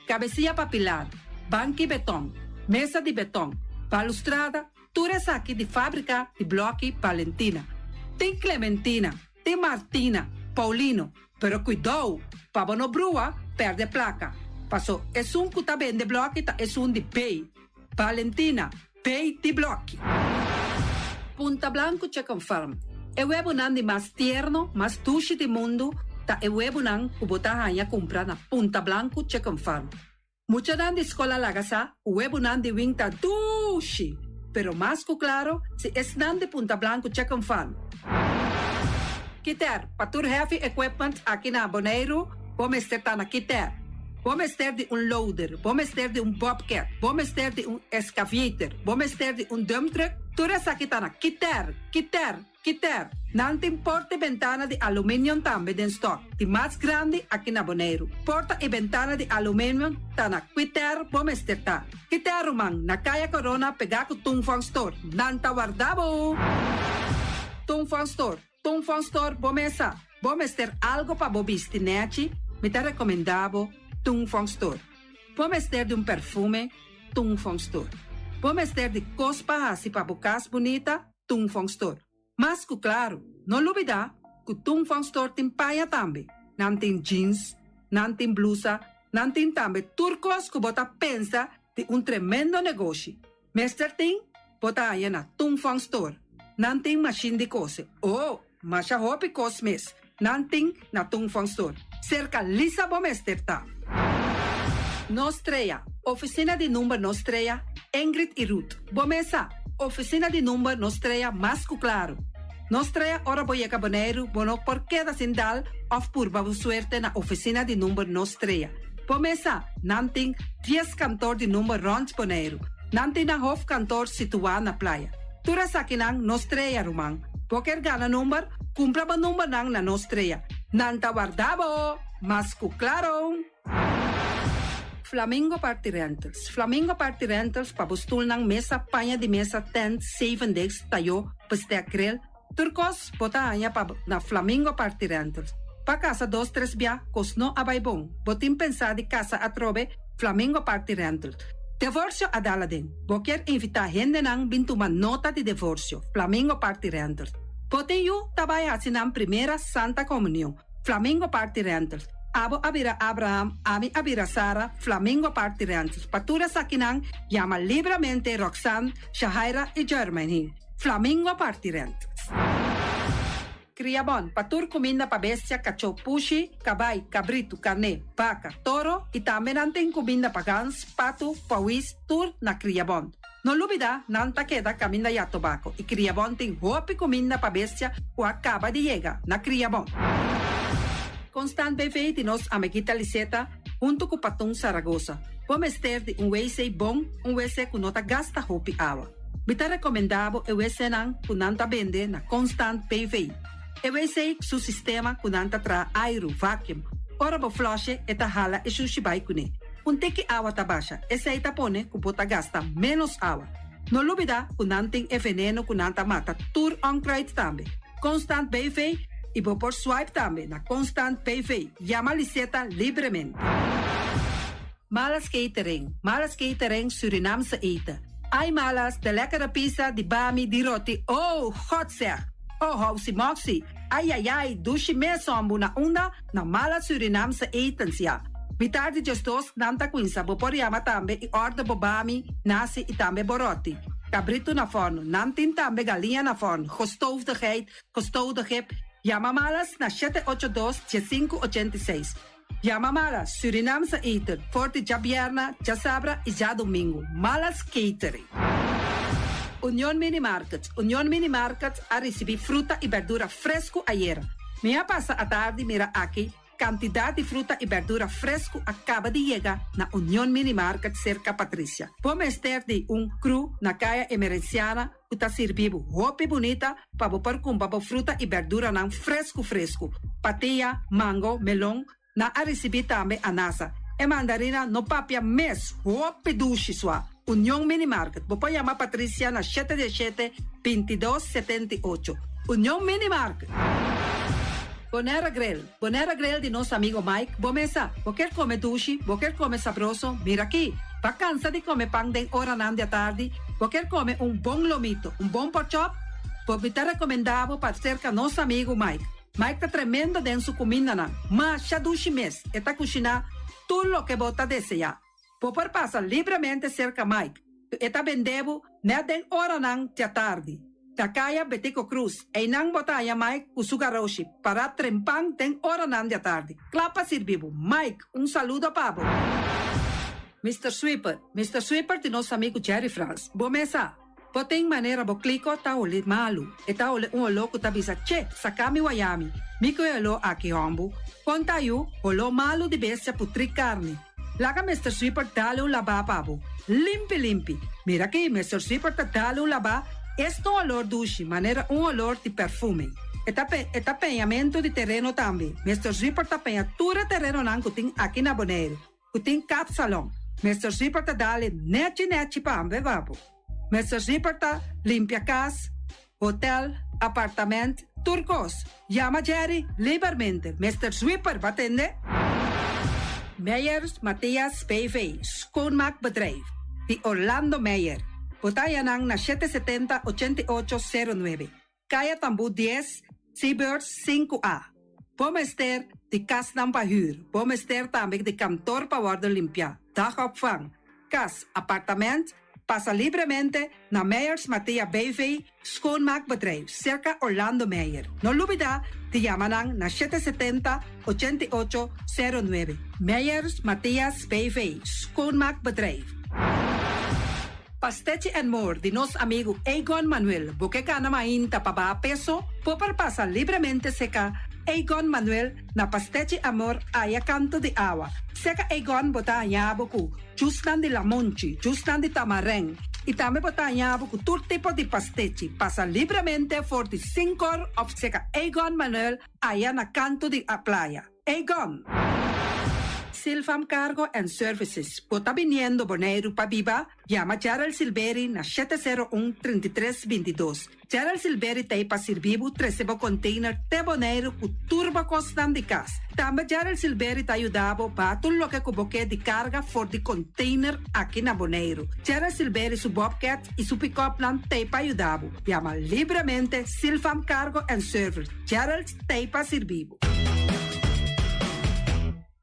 Cabecilla papilar, banco betão, mesa de betão, balustrada, tudo isso aqui de fábrica de Blochi Valentina. Tem Clementina, tem Martina, Paulino, pero cuidado, para não brua, perde placa. Passou, é que tá bem de Blochi, é de pay. Valentina, pay de Blochi. Punta Blanco Chicken Farm. É o huevo de mais tierno, mais dulce do mundo, ta e huevo nang kubotahanya compra na Punta Blanco Chicken Farm. Mucha nan de escola lagasa, huevo nan de wing ta dushi. Pero más que claro, si es nan de Punta Blanco Chicken Farm. Kiter, patur heavy equipment aqui na Bonaire, vamos ter na Kiter. Vamos ter de loader, vamos ter de bobcat, vamos ter de excavator, vamos ter de dump truck. Tudo isso aqui tá na Kiter. Não tem porta e ventana de alumínio também em stock. De mais grande aqui na Bonaire. Porta e ventana de alumínio tá na Kiter, vamos ter tá. Kiter, man, na Caia Corona, pegar com Tungfang Store. Não tá guardado. Tungfang Store, vamos ter algo para bobiste, nete. Me tá recomendado Tungfang Store. Vamos ter de perfume, Tungfang Store. Vamos ter de cospa assim para bocas bonita, Tungfang Store. Mas, claro, não olvidar que o Tungfang Store tem paia também. Não tem jeans, não tem blusa, não tem também turcos que bota pensa de tremendo negócio. Mestre tem, bota aí na Tungfang Store. Não tem machine de coser. Mas a roupa cosmes. Não tem na Tungfang Store. Cerca lisa bom mestre tá. Nostreia, oficina de número Nostreia, Ingrid e Ruth. Bomesa, oficina de número Nostreia, mais claro. Nostreia, ora boieca Bonaire, bono por queda sindal, of purba suerte na oficina de número Nostreia. Bomesa, nanting 10 cantor de número Rons Bonaire. Nanting na hof cantor situado na playa. Tura sakinang Nostreia, rumang. Poker gana número, cumpra ba número nang na Nostreia. Nanta guardabo, mas claro. Flamingo Party Rentals. Flamingo Party Rentals pabustul ng mesa, panya di mesa, tent, 7 days, tayo, pasteakrel. Turcos, botanya pa na Flamingo Party Rentals. Pa casa 2-3 bia, kosno abaybong. Botin pensa di casa atrobe, Flamingo Party Rentals. Divorcio adala din. Boker invita hende nang bintuman nota di divorcio. Flamingo Party Rentals. Botin yu tabay hasinang primera Santa Comunión. Flamingo Party Rentals. Abo abira Abraham, ami abira Sara, Flamingo Party Rentals. Patura sakinang, llama libremente Roxanne, Shahaira y Germany. Flamingo Party Rentals. Criabon, patur comida pa bestia, cacho, pushi, cabay, cabrito, carne, vaca, toro, y también anten comida pa gans, pato, pawis, tur na Criabon. No olvida, nanta queda camina ya tobacco, y Criabon ten hopi comida pa bestia, o acaba de llegar na Criabon. Constant BV de nos amiguita Liseta, junto com Patung Zaragoza. Vamos ter de WC bom, WC que nota gasta hopi água. Bita recomendado WC nang kunanta bende na Constant BV. WC su sistema kunanta tra aero vacuum. Ora bo flush eta hala e sushibay kune. Teki água tabasha, essa aí tapone kupota gasta menos água. No olvida kunanting e veneno kunanta mata tur on crate tambe. Constant BV e vou por swipe também na Constant PV. Llama Liseta livremente. Malas catering Suriname sa eten. Ai malas, de lekkere pizza, di bami, di roti. Oh, God zeg. Oh, housie moxie. Ai, dushi me sombo na onda na malas Suriname sa eten siya. Bitardi justos nanta quinsa, vou por llama também e order bo bami, nasi e também boroti. Cabrito na forno, nantin também galinha na forno. Gestoofdigheid, gestoodigheid. Llama malas na 782-1586. Llama malas, Suriname sa eten. Forte já bierna, já sabra e já domingo. Malas catering. Union Mini Markets a receber fruta e verdura fresco ayer. Minha passa a tarde mira aqui. Quantidade de fruta e verdura fresco acaba de chegar na Union Mini Market cerca Patrícia. Vamos ter de cru na caia emergenciana que está servindo roupa bonita para pôr com fruta e verdura não fresco. Patia, mango, melão, na a receber também anasa. e mandarina no papia mes hopi dushi swa. Union Mini Market. Bopo llama Patricia na 717-2278. Union Mini Market. Bonera Grill de nosso amigo Mike. Bomesa, quer comer dushi, quer comer sabroso, mira aqui. Vacanza de comer pão de hora nan de tarde, quer comer bom lomito, bom pork chop, me tá recomendado para cerca nosso amigo Mike. Mike tá tremendo dentro sua comida nan, mas já dushi mes, e tá cozinhando tudo o que bota desejar. Popor passa livremente cerca Mike, e tá vendendo na den hora nan de tarde. Takaya Betico Cruz, e nang botaya Mike Usugaroshi, para trempang den hora nan de tarde. Clapa sirvivo. Mike, saludo pabo. Mr. Sweeper de nosso amigo Jerry France. Bomesa, poteng maneira bo kliko ta uli malu. E ta uli oloku tabisa che, sakami wayami. Miko olo aki hombu. Conta yu, olo malu di bestia putri carne. Laga Mr. Sweeper dale laba pabo. Limpi. Mira aqui, Mr. Sweeper ta dale laba. Este olor dushi, maneira olor de perfume. Eta penhamento de terreno também. Mr. Zipper ta penha tura terreno nan kuting aqui na Bonaire. Kuting cap salão. Mr. Zipper ta dale neti pa ambe vapo. Mr. Zipper ta limpia casa, hotel, apartamento, turcos. Llama Jerry libermente. Mr. Zipper batende. Meyers Matthias PV, schoonmaakbedrijf. De Orlando Meyer. Botayanang na 770-8809. Kaya Tambu 10, Seabirds 5A. Pomester de kas ng pahuur. Pomester também de kantoor pa worden limpia. Dagopvang. Kas, appartement. Passa livremente na Meyers Matthias BV schoonmaakbedrijf. Circa Orlando Meyer. No lubida, te yamanang na 770-8809. Meyers Matthias BV schoonmaakbedrijf. Pastechi and More de nosso amigo Egon Manuel. Boque na mainta pa peso, popar pasa livremente seca Egon Manuel na Pastechi Amor aya canto de agua. Seca Egon bota yaboku, justan de lamonchi, justan de tamareng. E também bota yaboku todo tipo de pastechi. Pasa livremente for the 5 of seca Egon Manuel aya na canto de a playa. Egon. Silfam Cargo and Services. Bota viniendo Bonaire pa Biba, llama Gerald Silveri na 701-3322. Gerald Silveri te pa sirvivo 13 container te Bonaire ku turbo costan de cas. Também Gerald Silveri te ayudavo pa tudo lo que cuboque de carga for de container aqui na Bonaire. Gerald Silveri su Bobcat e su pick-up plan te pa ayudavo. Llama libremente Silfam Cargo and Services. Gerald te pa sirvivo.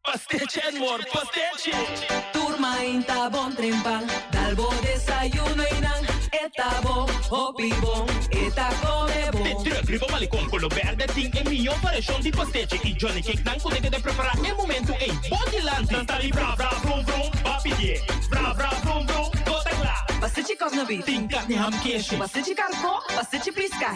Pastiche and more, pastiche. Turma inta bon trempan, dalbo desayuno inang, etabo, opibon, eta come bon. Terug, riba malicom, colo verde, ting e mio paration di pastiche. E Johnny Cake nan kunde de prepara e momento e body lanti. Nantali bra bra vrum vrum, papidie. Bra bra vrum vrum, gota gla. Pastiche cosna beef, Ting carne ham queijo. pastiche carpo, pastiche pisca,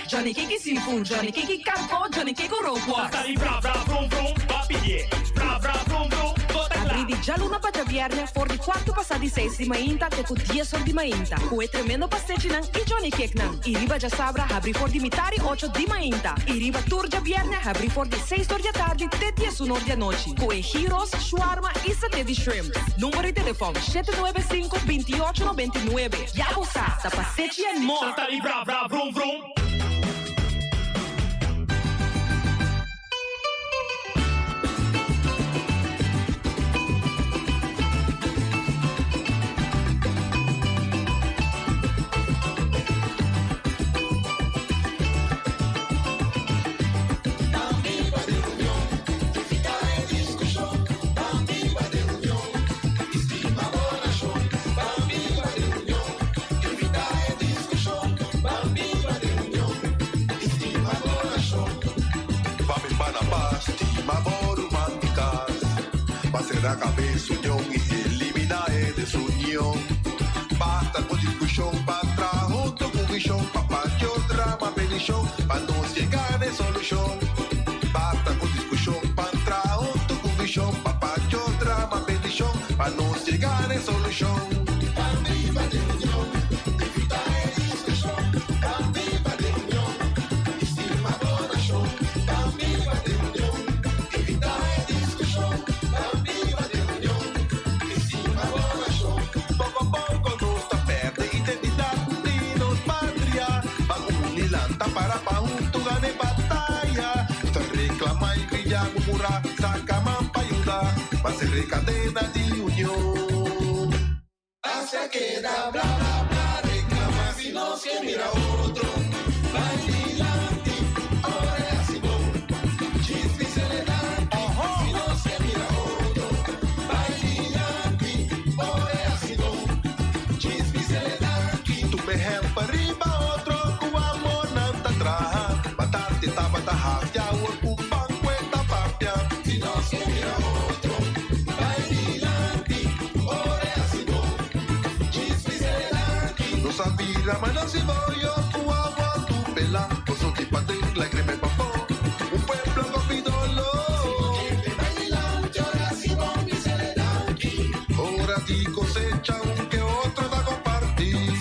Johnny Cake seafood, Johnny Cake carpo, Johnny Cake roquas. Nantali bra bra vrum vrum, papidie. Bra bra vrum vrum, gota gla. Abri già luna para viernes, for di 4 passati 6 di mainta, te cu 10 ori di mainta. Cu e tremendo pastiche nan, e Johnny Cake nan. I riba già sabra, abri for di mitari 8 di mainta. I riba turgia viernes, abri for di 6 ori di tardi, te 10 ori di noci. Cu e gyros, shawarma e satè di shrimp. Numero di telefono 795-2899. Ya usa, da pastiche and more. Nantali bra bra vrum vrum. Da cabeça união e eliminar desunião. Basta com discussão para trás, outro com bichão, papá que o drama pelichão, para não chegar de solução. Basta com discussão para trás, outro com bichão, papá que o drama pelichão, para não chegar de solução. entre cadena de unión. Hacia que da bla bla bla, reclama si no se mira otro. Bailante, ahora es así bon. Chispi se le da, si no se mira otro. Bailante, ahora es así bon. Chispi se le da, tu me helpa arriba otro, cuamo nanta traja. Batarte tabata hafia, upan cuenta papia. Si no se mira otro. Bailante, ahora es así bon. Chispi se le da, no sabía manos y bollo, cuamo tu pela. Oso que paten la crema y papó. Un pueblo con mi dolor. Bailante, ahora sí bon, mi se le da aquí. Ahora ti cosecha un que otro da compartir.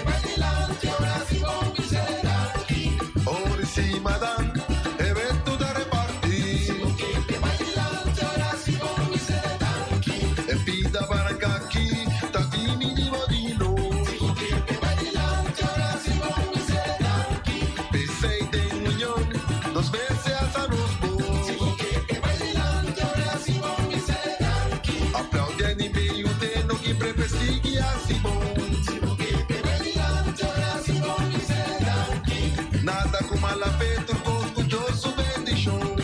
Bailante, ahora sí bon, mi se le da aquí. Ahora sí, madame, evento da repartir. Bailante, ahora sí bon, mi se le da aquí. En vida barranca aquí, tatini ni modino. Bailante, ahora sí bon, mi se le da aquí. Pesei de unión, 2 veces hasta los bons. Bailante, ahora sí bon, mi se le da aquí. Aplauden y meio de no que prefestigue así bon. Bailante, ahora sí bon, mi se le da aquí. Nada como la feto, orgulloso bendición.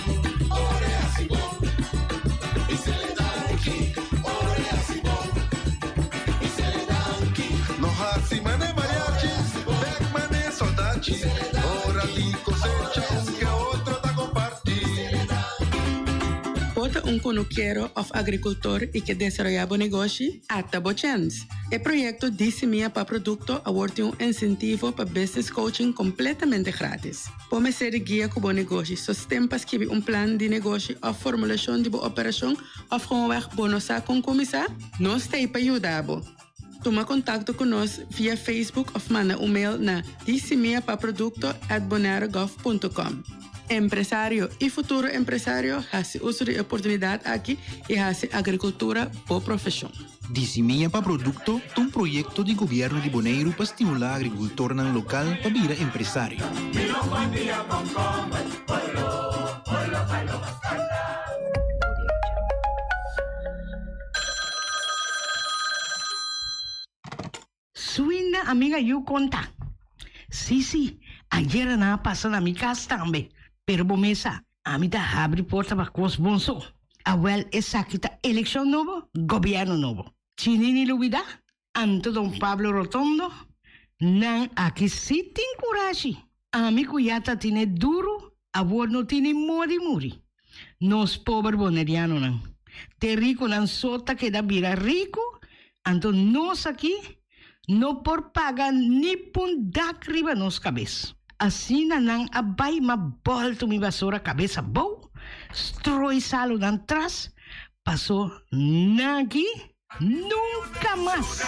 Ahora es así bon, mi se le da aquí. Ahora es así bon, mi se le da aquí. No hasi mane mariachis, back mane soldachis. Ahora ti cosecha un que otro da compartir. Pode conuqueiro of agricultor e que desarrollava negócio até Bochens. O projeto Dissemia para Produto aborda incentivo para business coaching completamente grátis. Pode ser guia com o negócio, sustenta que plan de negócio ou formulação de operação ou gewoonweg bonosa com comissar. Nós temos para ajudar. Toma contato conosco via Facebook ou manda mail na dissemiapaproducto@bonaerogov.com. Empresário e futuro empresário hace uso de oportunidade aqui e hace agricultura por profissão. Dissemia para Produto, um projeto de governo de Bonaire para estimular a agricultura local para virar empresário. Suina amiga you conta. Sí, ayer na pasa na mi casa también. Pero bomesa, a mí da abre porta para cos bonso. Awel esa kita elección novo, gobierno novo. Chinini lubida, anto Don Pablo Rotondo, nan aquí sí tin curashi. A mi cuyata tiene duro, abuelo no tiene muri. Nos pobre boneriano nan. Te rico nan sota que da vira rico, anto nos aquí, no por pagar ni pun dak riba nos cabeza. Assim nang abay mabolto mi basura cabeça bow, stroi salo nan tras, passou nagi nunca mais.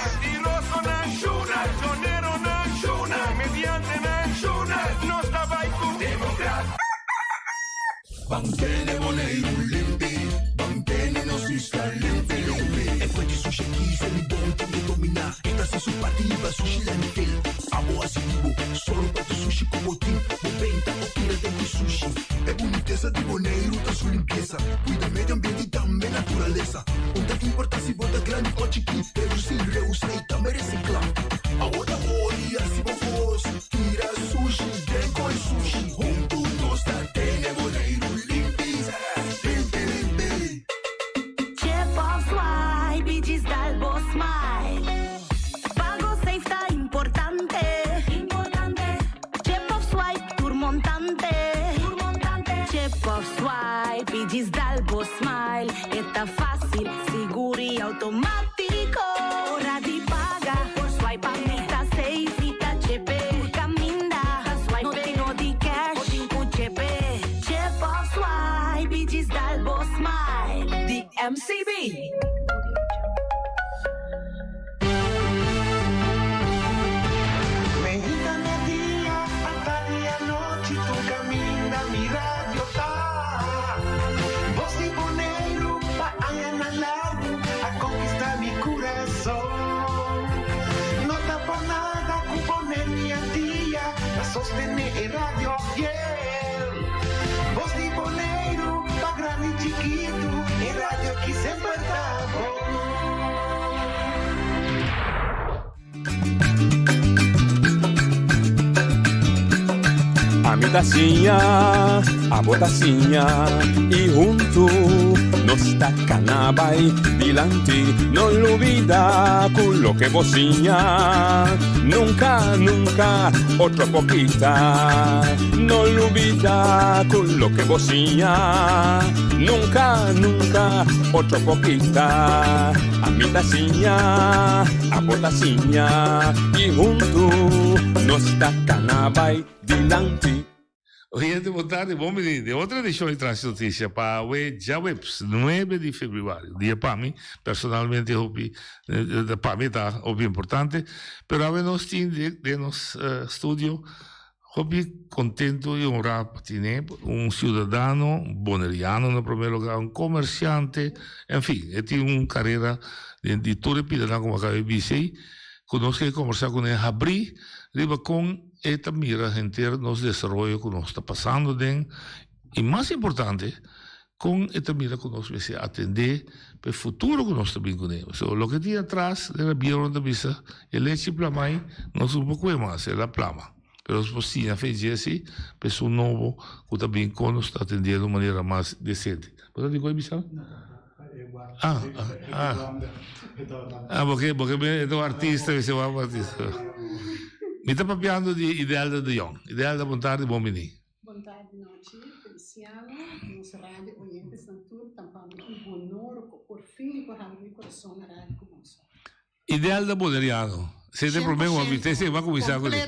Bantene Bonaire limpi, bantene no sista limpi. E poi di sushi chi se li bonti di dominar. Esta se su partiva sushi la nivel. Amo asitivo, solo para tu sushi como team. 90 o tira de sushi. É boniteza de Bonaire, da sua limpeza. Cuida medio ambiente e também natureza. Onde que importa se bota grande ou chiqui. Pero se reusa e também reciclar. Agora olha se vos tira sushi, dengo e sushi. Junto nós da tene Bonaire. Diz Dalbo Smile, está fácil, seguro e automático. Hora de pagar, por swipe, está safe, está chepe. Por caminda, swipe, no tenho de cash, ou tenho chepe. Chip of swipe, diz Dalbo Smile, de MCB. Medita día, hasta día noche, tu camina, mi radio está. A conquistar mi corazón. No está por nada con poner mi día a sostener el radio fiel. Voz de Bonaire, pa' grande y chiquito, el radio aquí siempre está. a botacinha e junto nos tacanabay dilante, no olvida quello che vocinha, nunca, nunca, otro poquita, no olvida quello che vocinha, nunca, nunca, otro poquita, a mitacinha, a botacinha e junto nos tacanabay dilante. Oyente, boa tarde, bom menino. Outra edição de Trans Notícia para o já 9 de fevereiro. Dia para mim, personalmente, para mim está importante, pero a nós temos de nosso estúdio, contento e honrado para ter cidadão boneriano, no primeiro lugar, comerciante, enfim, tem uma carreira de toda a como acabei de dizer, conosco conversar com ele, abrir, riba com esta mira inteira nos desenvolvimento que nós está passando dentro e mais importante com esta mira que nós vamos atender para o futuro que nós está bem com ele. So, o que tinha atrás era bem da vista e leite plamai nós um pouco mais é a plama. Pero se você fez assim, pessoa novo que está bem com nós está atendendo de maneira mais decente. Você tem coisa bisão? Porque é um artista, você é um artista. Mi está papiando di Idelda de Jong. Idelda, boa tarde, bom menino. Boa tarde, noite, Feliciano, nosso rádio Oyentes Natur, tampando um honor, por fim, por abrir o coração na rádio conosco. Idelda Boneriano. Se tem problema, você vai começar com ele.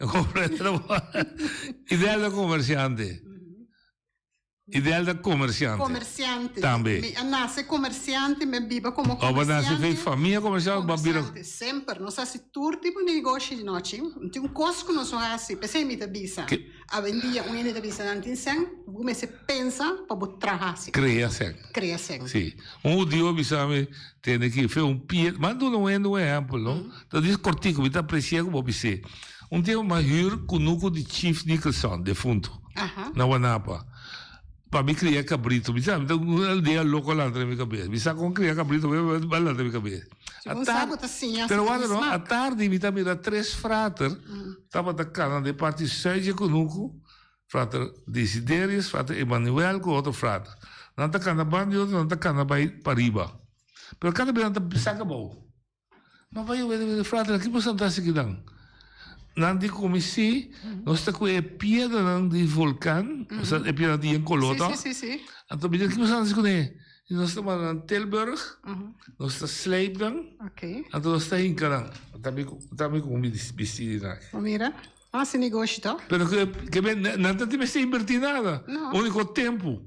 Completo. Idelda comerciante. Idelda comerciante. Comerciante. Também. Nasce comerciante, me viva como comerciante. Nasce fez família comercial, comerciante. Sempre. Nós fazemos todo tipo de negócio de noite. Tem um custo que nós fazemos. Pensei me da bisa. A vendia um ene da bisa não tem sem. Como se pensa para trabalhar. Criação. Criação. Sim. Dia bisa me tem que fazer pie. Mando um exemplo, não? Então diz cortico, me está apreciando como você. Dia uma hur conuco de Chief Nicholson, defunto. Na Wanapa. Para mim criar cabrito, me sabe? Então um dia louco lá na minha cabeça. Me sabe como criar cabrito, vai lá na minha cabeça. Pero olha não, à tarde me também era 3 frater, estava da cana de parte seja conosco, frater Desiderius, frater Emanuel com outro frater. Não está cana banho, não está cana para riba. Pero cada vez não está saca bom. Mas vai o frater aqui você não está seguindo. Nanti komisi, nós está com a pedra de vulcão, a pedra de Encolota. Sim. Então, me diz que nós estamos com ele. Nós estamos em Tilburg, nós estamos em Sleipdan, então nós estamos em Canaan. Também com um vestido. Mira, esse negócio tá? Pero que não tem que invertir nada. O único tempo.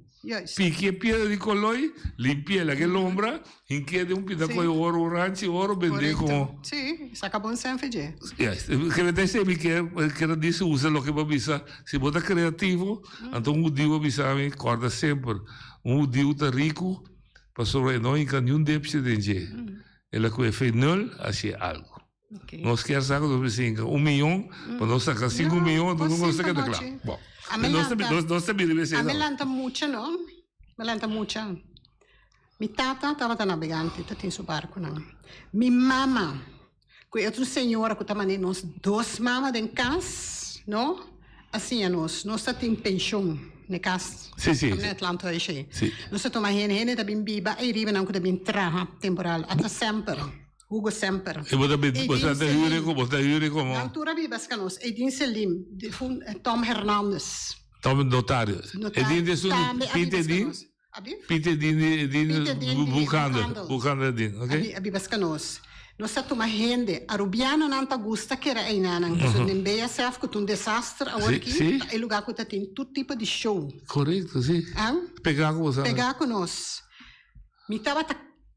Pique a pedra de coloi, limpia la que lombra, inquiede un pedazo de oro, ranchi, oro, vende como. Sí, saca bom sem fazer. Que me dice que dice usa lo que va a avisar. Se bota criativo, então um dia avisa me acorda sempre. Dia está rico, para sobre nós não nenhum dependente. Ela que fez nul, assim algo. Nós queremos sacar dos 5 1 milhão, para nós sacar 5 milhões, então não consegue de claro. Bom. Nós também devemos ser. A me lanta muito, não? Me lanta muito. Mi tata estava navegante, está em seu barco, não? Mi mama, que outra senhora que estava nós 2 mamas em casa, não? Assim é nós está em pensão, na casa. Sim. Na Atlanta, aí. Nós estamos aí, está bem biba, e riba não que está bem traha temporal, até sempre. Hugo sempre. E você está jure como? Na altura vivas que nós, Edin Selim, Tom Hernandes. Tom notário. Edin de Sul, Peter Edin, Bucando Edin, ok? Vivas que nós. Nós estamos gente, a Rubiana não está gusta que era aí, não. Nós nem bem que é um desastre, agora aqui, é lugar que tem todo tipo de show. Correto, sim. Pegar com você. Pegar com nós. Me estava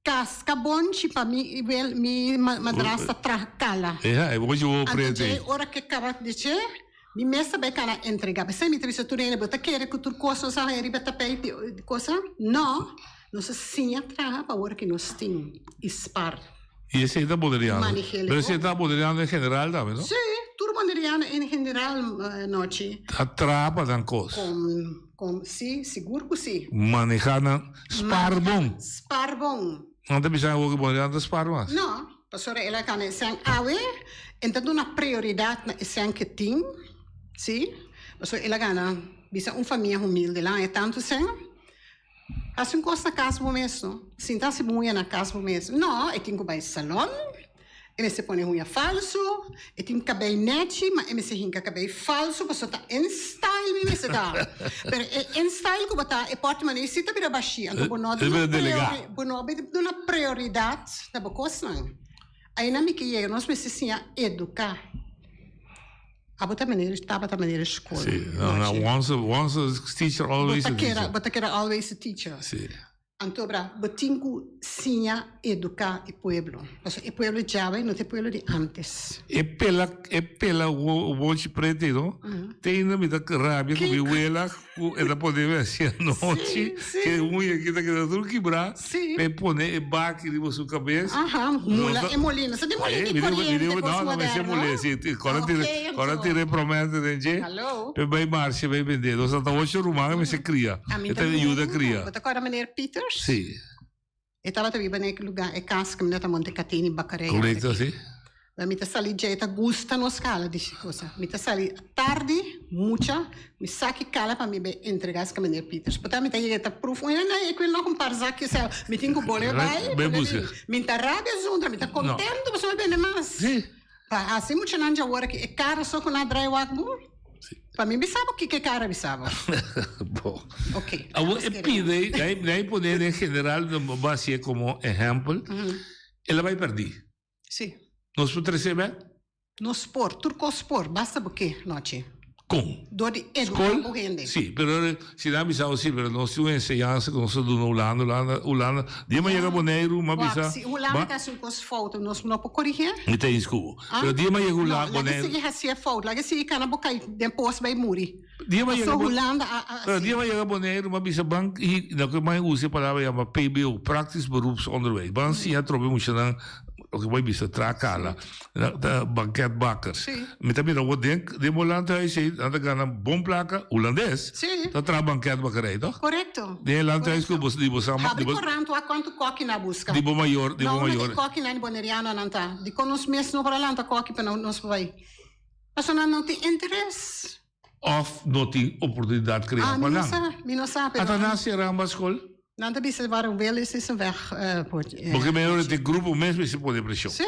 casca bonche para mi madrasta tracala. Hoje eu aprendo. Ora que acaba de dizer, mi mesa vai cara entregar. Você me trouxe tu rene, bota querer que tu coisa só aí riba tapete coisa? Não. Nós assim atrás para hora que nós tem ispar. E esse está moderiano. Mas esse está moderiano em geral também, não? Sim, tudo moderiano em geral, noite. Atrapa dan coisa. Sim, seguro que sim. Manejando sparbon. Sparbon. Não tem pensado que moderiano sparbon? Não, pastor, ela can ser ave, então uma prioridade na esse que tem, sim. So, ela gana, bisa família humilde lá, é tanto assim. Assim, gosta na casa mesmo. Sinta-se muito na casa mesmo. Não, eu tenho que ir ao salão. Eu se põe unha falso. Eu tenho cabelo net, mas eu se hinca cabelo falso, porque está em style, me se dá. Mas em style que está, é porta maneira, se está bem baixinha. Então, não é uma prioridade na bocosa. Aí na minha que nós precisamos educar. A boa maneira, estava da maneira escola. Sim, once a teacher, always a teacher. Bota que era always a teacher. Sim. Então, botinho sinha educar o povo. O povo já vai, não é o povo de antes. É pela o monte preto, não? Tem na minha rabia que eu ela ela pode ver assim à noite, que unha que está tudo quebrar, para poner baque de sua cabeça. Mula é molina, você tem molina de corrente, não, não vai ser molina, sim. Agora te repromete, gente. Para vai marcha, vai vender. Nós estamos hoje rumando, mas se cria. Então ajuda a criar. Bota agora a maneira Peters. Sim. Eu estava também naquele lugar, é casa que me dá Monte Catini, Bacareia. Correto, sim. Mi ta sali dieta gusta no scala di cosa. Mi ta sali tardi, mucha, mi sa che cala pa mi be entregar as caminhar Peters. Pota mi ta dieta proof, e quello non comparsa che sa, mi tengo bole vai. Mi ta rabia zundra, mi ta contento, ma sono bene mas. Sì. Pa assim mucha nanja ora che è cara só con a dry walk bu. Pa mi bisabo che cara bisabo. Bom. Ok. E pide, daí poder em general, base como exemplo, ela vai perder. Sì. Nós podemos receber? No sport, turco sport, basta porque noche. Com? Dori educar o gente. Sì, però si dà bisogno sì, per la nostra insegnanza che non so di Holanda, di ma chega boneiro, ma bisa. Sì, Holanda tá com as fotos, nós não pode corrigir. Mi tem scubo. Però di ma chega Holanda boneiro. Lá que se há foto, lá que se cana boca depois vai muri. Di ma chega Holanda, però di ma chega boneiro, ma bisa bank e da que mais usa a palavra chama PBO, Praktisch Beroepsonderwijs. Ban si ja trobe moet je dan ook mooi bisa trakala, de banketbakkers. Met dat midden wat denk, de Holanda is dat gaan een bomplakken Holandes. Dat tra banketbakkerij toch? Correcto. De Holanda is kubos di bosama. Abre corranto a quanto coque na busca. Di bo maior, di bo maior. Não, coque na boneriano não tá. De conos mesmo para lá tá coque para nós vai. Mas não tem interesse. Of not die opportuniteit krijgen. Mi non sa. Atanasi Ramba school. Não te bisa waar wel is een weg. Porque melhor de grupo mesmo se pode pressão. Sim,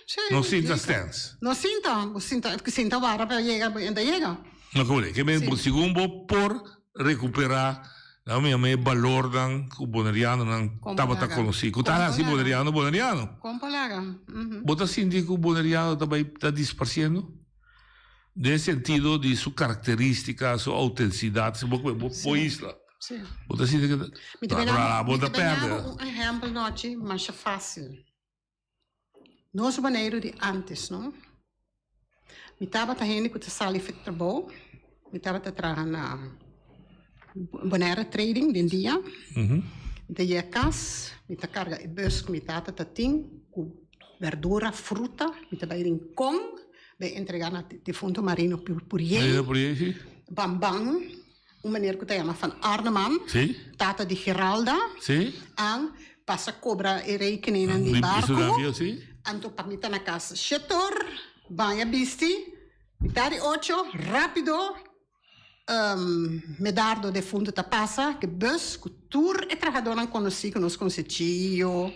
sim. Não sinta stance. Não sinta vara para chegar onde chega. Não como que mesmo segundo por recuperar a minha valor dan o boneriano não estava tá conhecido. Tá assim boneriano. Como palavra. Bota sinti que o boneriano também está dispersando. No sentido de su característica, su autenticidad, se puede isla. Sim. Bota assim que bota perde. Um exemplo noite, mas é fácil. Nosso banheiro de antes, não? Me tava tendo que te sali fit trabalho, me tava te trabalhando na banheiro trading de dia. Me ia casa, me te carga e bus me tava te ting com verdura, fruta, me te vai em com de entregar na defunto marino por aí. Bambam, uma maneira que chama van Arneman, tata de Geralda, en passa cobra e rekening de barco, anto pamita na casa Chetor, banha bisti, mitari 8, rápido, medardo defunto ta passa, que bus, que tour e trabalhador não conheci, que nós conhecemos,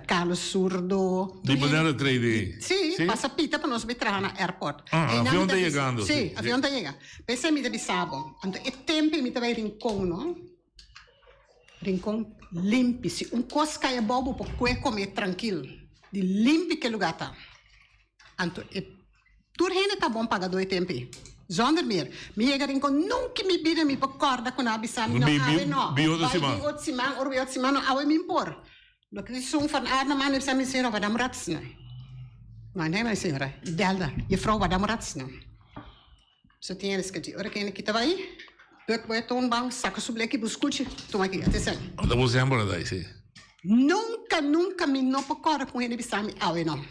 Carlos Surdo. Di banana trading? Sì, passa pita per non smettere na airport. Avião está chegando. Sì, avião está chegando. Pensa mi di sabo. Anto e tempo mi vai rincon, no? Rincon limpi, si un cosca e bobo per cui come tranquillo. Di limpi che lugata. Anto e tur hene ta bom paga 2 tempi. Zonder meer. Mi chega rincon nunca mi bide mi pocorda con abisami no ave no. Biotsimano. Biotsimano, or biotsimano ave mi impor. Lo que son van Arneman heeft zijn zin wat amratsne. Maar nee, maar zin Delda, je vrouw wat amratsne. Zo tienes que ora que kita vai. Bek vai toonbank, saca su bleki buscuchi, toma aqui, atenção. Da você embora daí, sim. Nunca me não pocora com ele bisami awe não.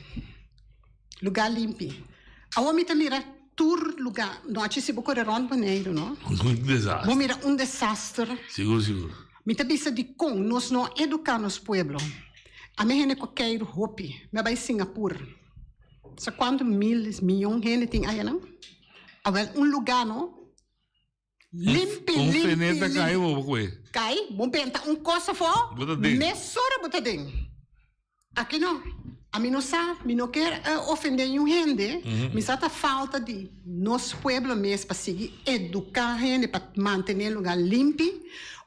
Lugar limpi. Awe me mira tur lugar, não ci si bocore rond banheiro, não? Um desastre. Vou mira um desastre. Seguro. Me tabisa de com nós não educar nos pueblo. A minha gente qualquer hopi, me vai Singapura. Sa quanto milhões gente tem aí não? Agora lugar não, Limpi, feneta cai o que? Cai, bom penta coisa for. Mesura bota ding. Aqui não. A mim não sabe, me não quer ofender nenhum gente. Me sata falta de nosso pueblo mesmo para seguir educar a gente para manter o lugar limpo.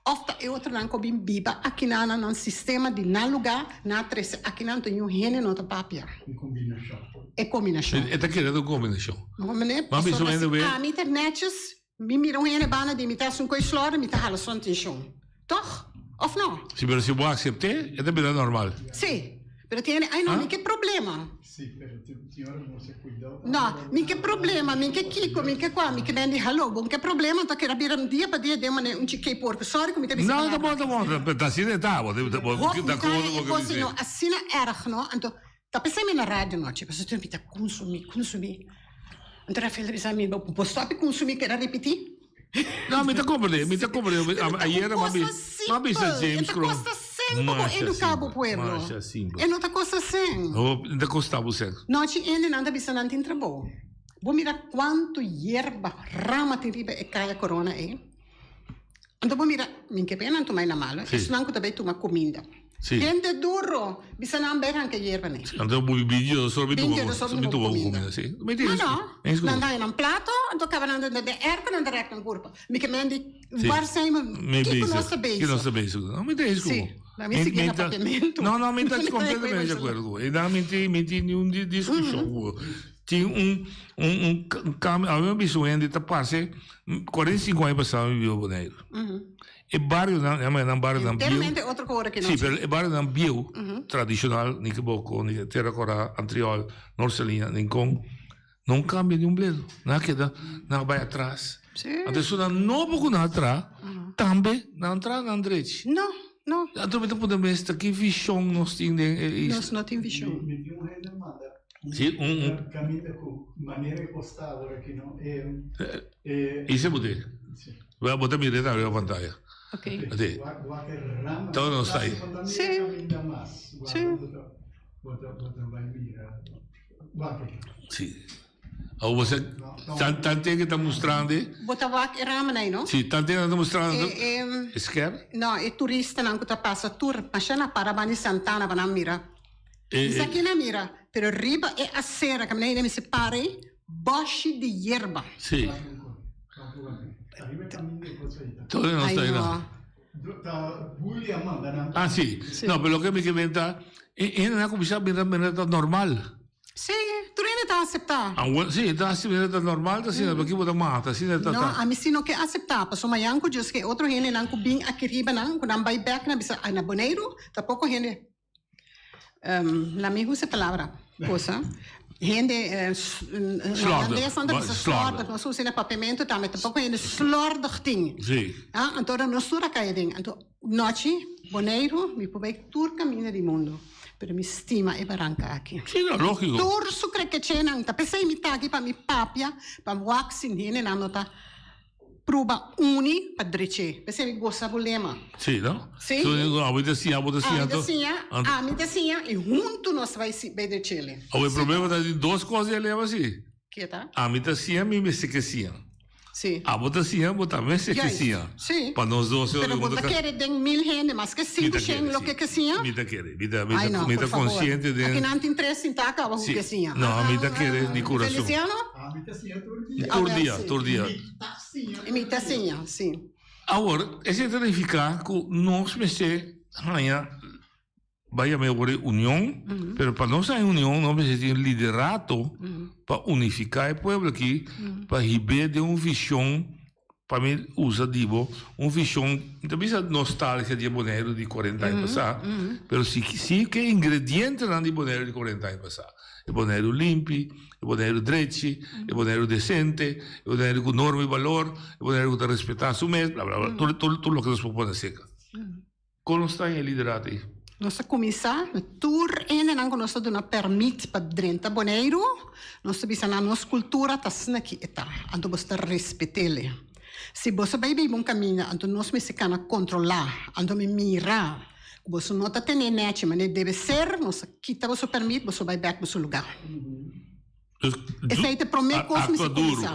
Ofta é outro não como biba aqui no sistema de na lugar na três aqui não tem gente não tá papia. É combinação. É querendo combinação. Mas isso ainda bem. A internet me miram gente bana de imitação com flora, me tá relação atenção. Toch? Of não? Se pero se vou aceitar, é também normal. Sim. Pero tiene, ai não, que problema? Sim, pero senhora não se cuidou. Não, que problema, que kiko, que qua, que bem de hallo, bom que problema, tá que rabira dia para dia de uma chique porco, sorry, como tá bem. Não, tá bom, tá assim tá, bom, tá bom, assim é erg, não? Então, tá pensando na rádio, não, tipo, você tem que consumir. Então, a filha bisa mim, posso consumir que era repetir? Não, me tá compreendendo. Ayer uma bisa James Crow. Como educar o pueblo? É outra coisa assim. Ainda custava o sexo. Não, ainda não está pensando em trabalho. Vou mirar quanto hierba, rama terrível é caia corona é. Então vou mirar, minha pena não tomar na mala. Isso não também toma comida. Gente duro, bisa não beran que hierba né. Então vou vídeo sobre tu comida, sim. Não dá em prato, então acaba não de erca não direct na curva. Me que mende var sem que nossa base. Que nossa base. Não me deixe como. Não, me está completamente de acordo. E não me tem nenhum discussão. Tinha caminho, a minha visão de tapar-se 45 anos passados em Rio Boneiro. E bairro não bairro não bio. Outra coisa que não. Sim, mas bairro não bio tradicional, nem que boco, nem que terracora, antriol, norcelina, nem com não cambia de bledo. Não queda, não vai atrás. Então se não pouco não atrás, também não atrás não direito. Não. Então me podemos estar aqui visão nós temos. Nós não temos visão. Sim, caminha com maneira que posta agora que não isso é poder. Vai botar minha direita na pantalla. Ok. Todo não está aí. Sim. Sim. Ou você tanto que está mostrando? Botar que rama aí, não? Sim, tanto que está mostrando. Esquerda? Não, é turista não que está passa tour, mas na Parabani Santana para não mirar. Isso aqui não mira, pero riba é a cera que me separe, bosque de hierba. Sim. Todo não está aí não. Ah, sim. Não, pelo que me comenta, ainda não começar a mirar normal. Sim, tu ainda está a aceitar. Sim, está assim, mirar normal, está assim, porque você mata, assim, está. Não, a mim sim não quer aceitar, porque só amanhã que diz que outro gente não bem aqui riba não, quando não vai back na bisa, na Boneiro, tá pouco gente. La me gusta palavra, cosa. Gente, slordig, nós usamos papamento também, tampouco gente slordig ting. Sim. Então nós sura cai ding. Então noite, Boneiro, me pode tur caminho do mundo. Pero mi stima é barranca aqui. Sim, é lógico. Tur sucre que chena, tá pensei me tá aqui para mi papia, para waxing gente não nota. Prova uni para direito. Pensei me gosta problema. Sim, não? Sim. A vida sim, a vida sim, e junto nós vai se bem de Chile. O problema é de duas coisas ele leva assim. Que tá? A vida sim, me se que sim. Sim. A vida sim, também se que sim. Sim. Para nós dois. Pero você quer de 1000 gente, mas que 5 gente lo que sim? Me tá querer, me tá consciente de. Aqui não tem interesse em taca o que sim. Não, a me tá querer de coração. Feliciano? A me tá sim todo dia. Imitação, sim. Agora, esse significa que nós mexer amanhã vai haver união, mas para nós ter união, nós precisamos de liderato para unificar o povo aqui, para receber de uma visão, para mim, usa digo, uma visão, também é nostálgica de Boneiro de 40 anos passados, mas sim que é ingrediente de Boneiro de 40 anos passados. É Boneiro limpo, é Boneiro direito, é Boneiro decente, é Boneiro com enorme valor, é Boneiro que respeitar o mês, blá blá blá, tudo o que nós podemos fazer. Como está em liderato aí? Nós começar, tour ainda não nós damos permite para dentro Boneiro, nós precisamos na nossa cultura tá assim aqui está, então você respeitá-la. Se você vai bem bom caminho, então nós precisamos controlar, então me mirar. Você não está tendo net, mas deve ser, nós quita você permite, você vai back para o lugar. Esse aí é o primeiro coisa que começa.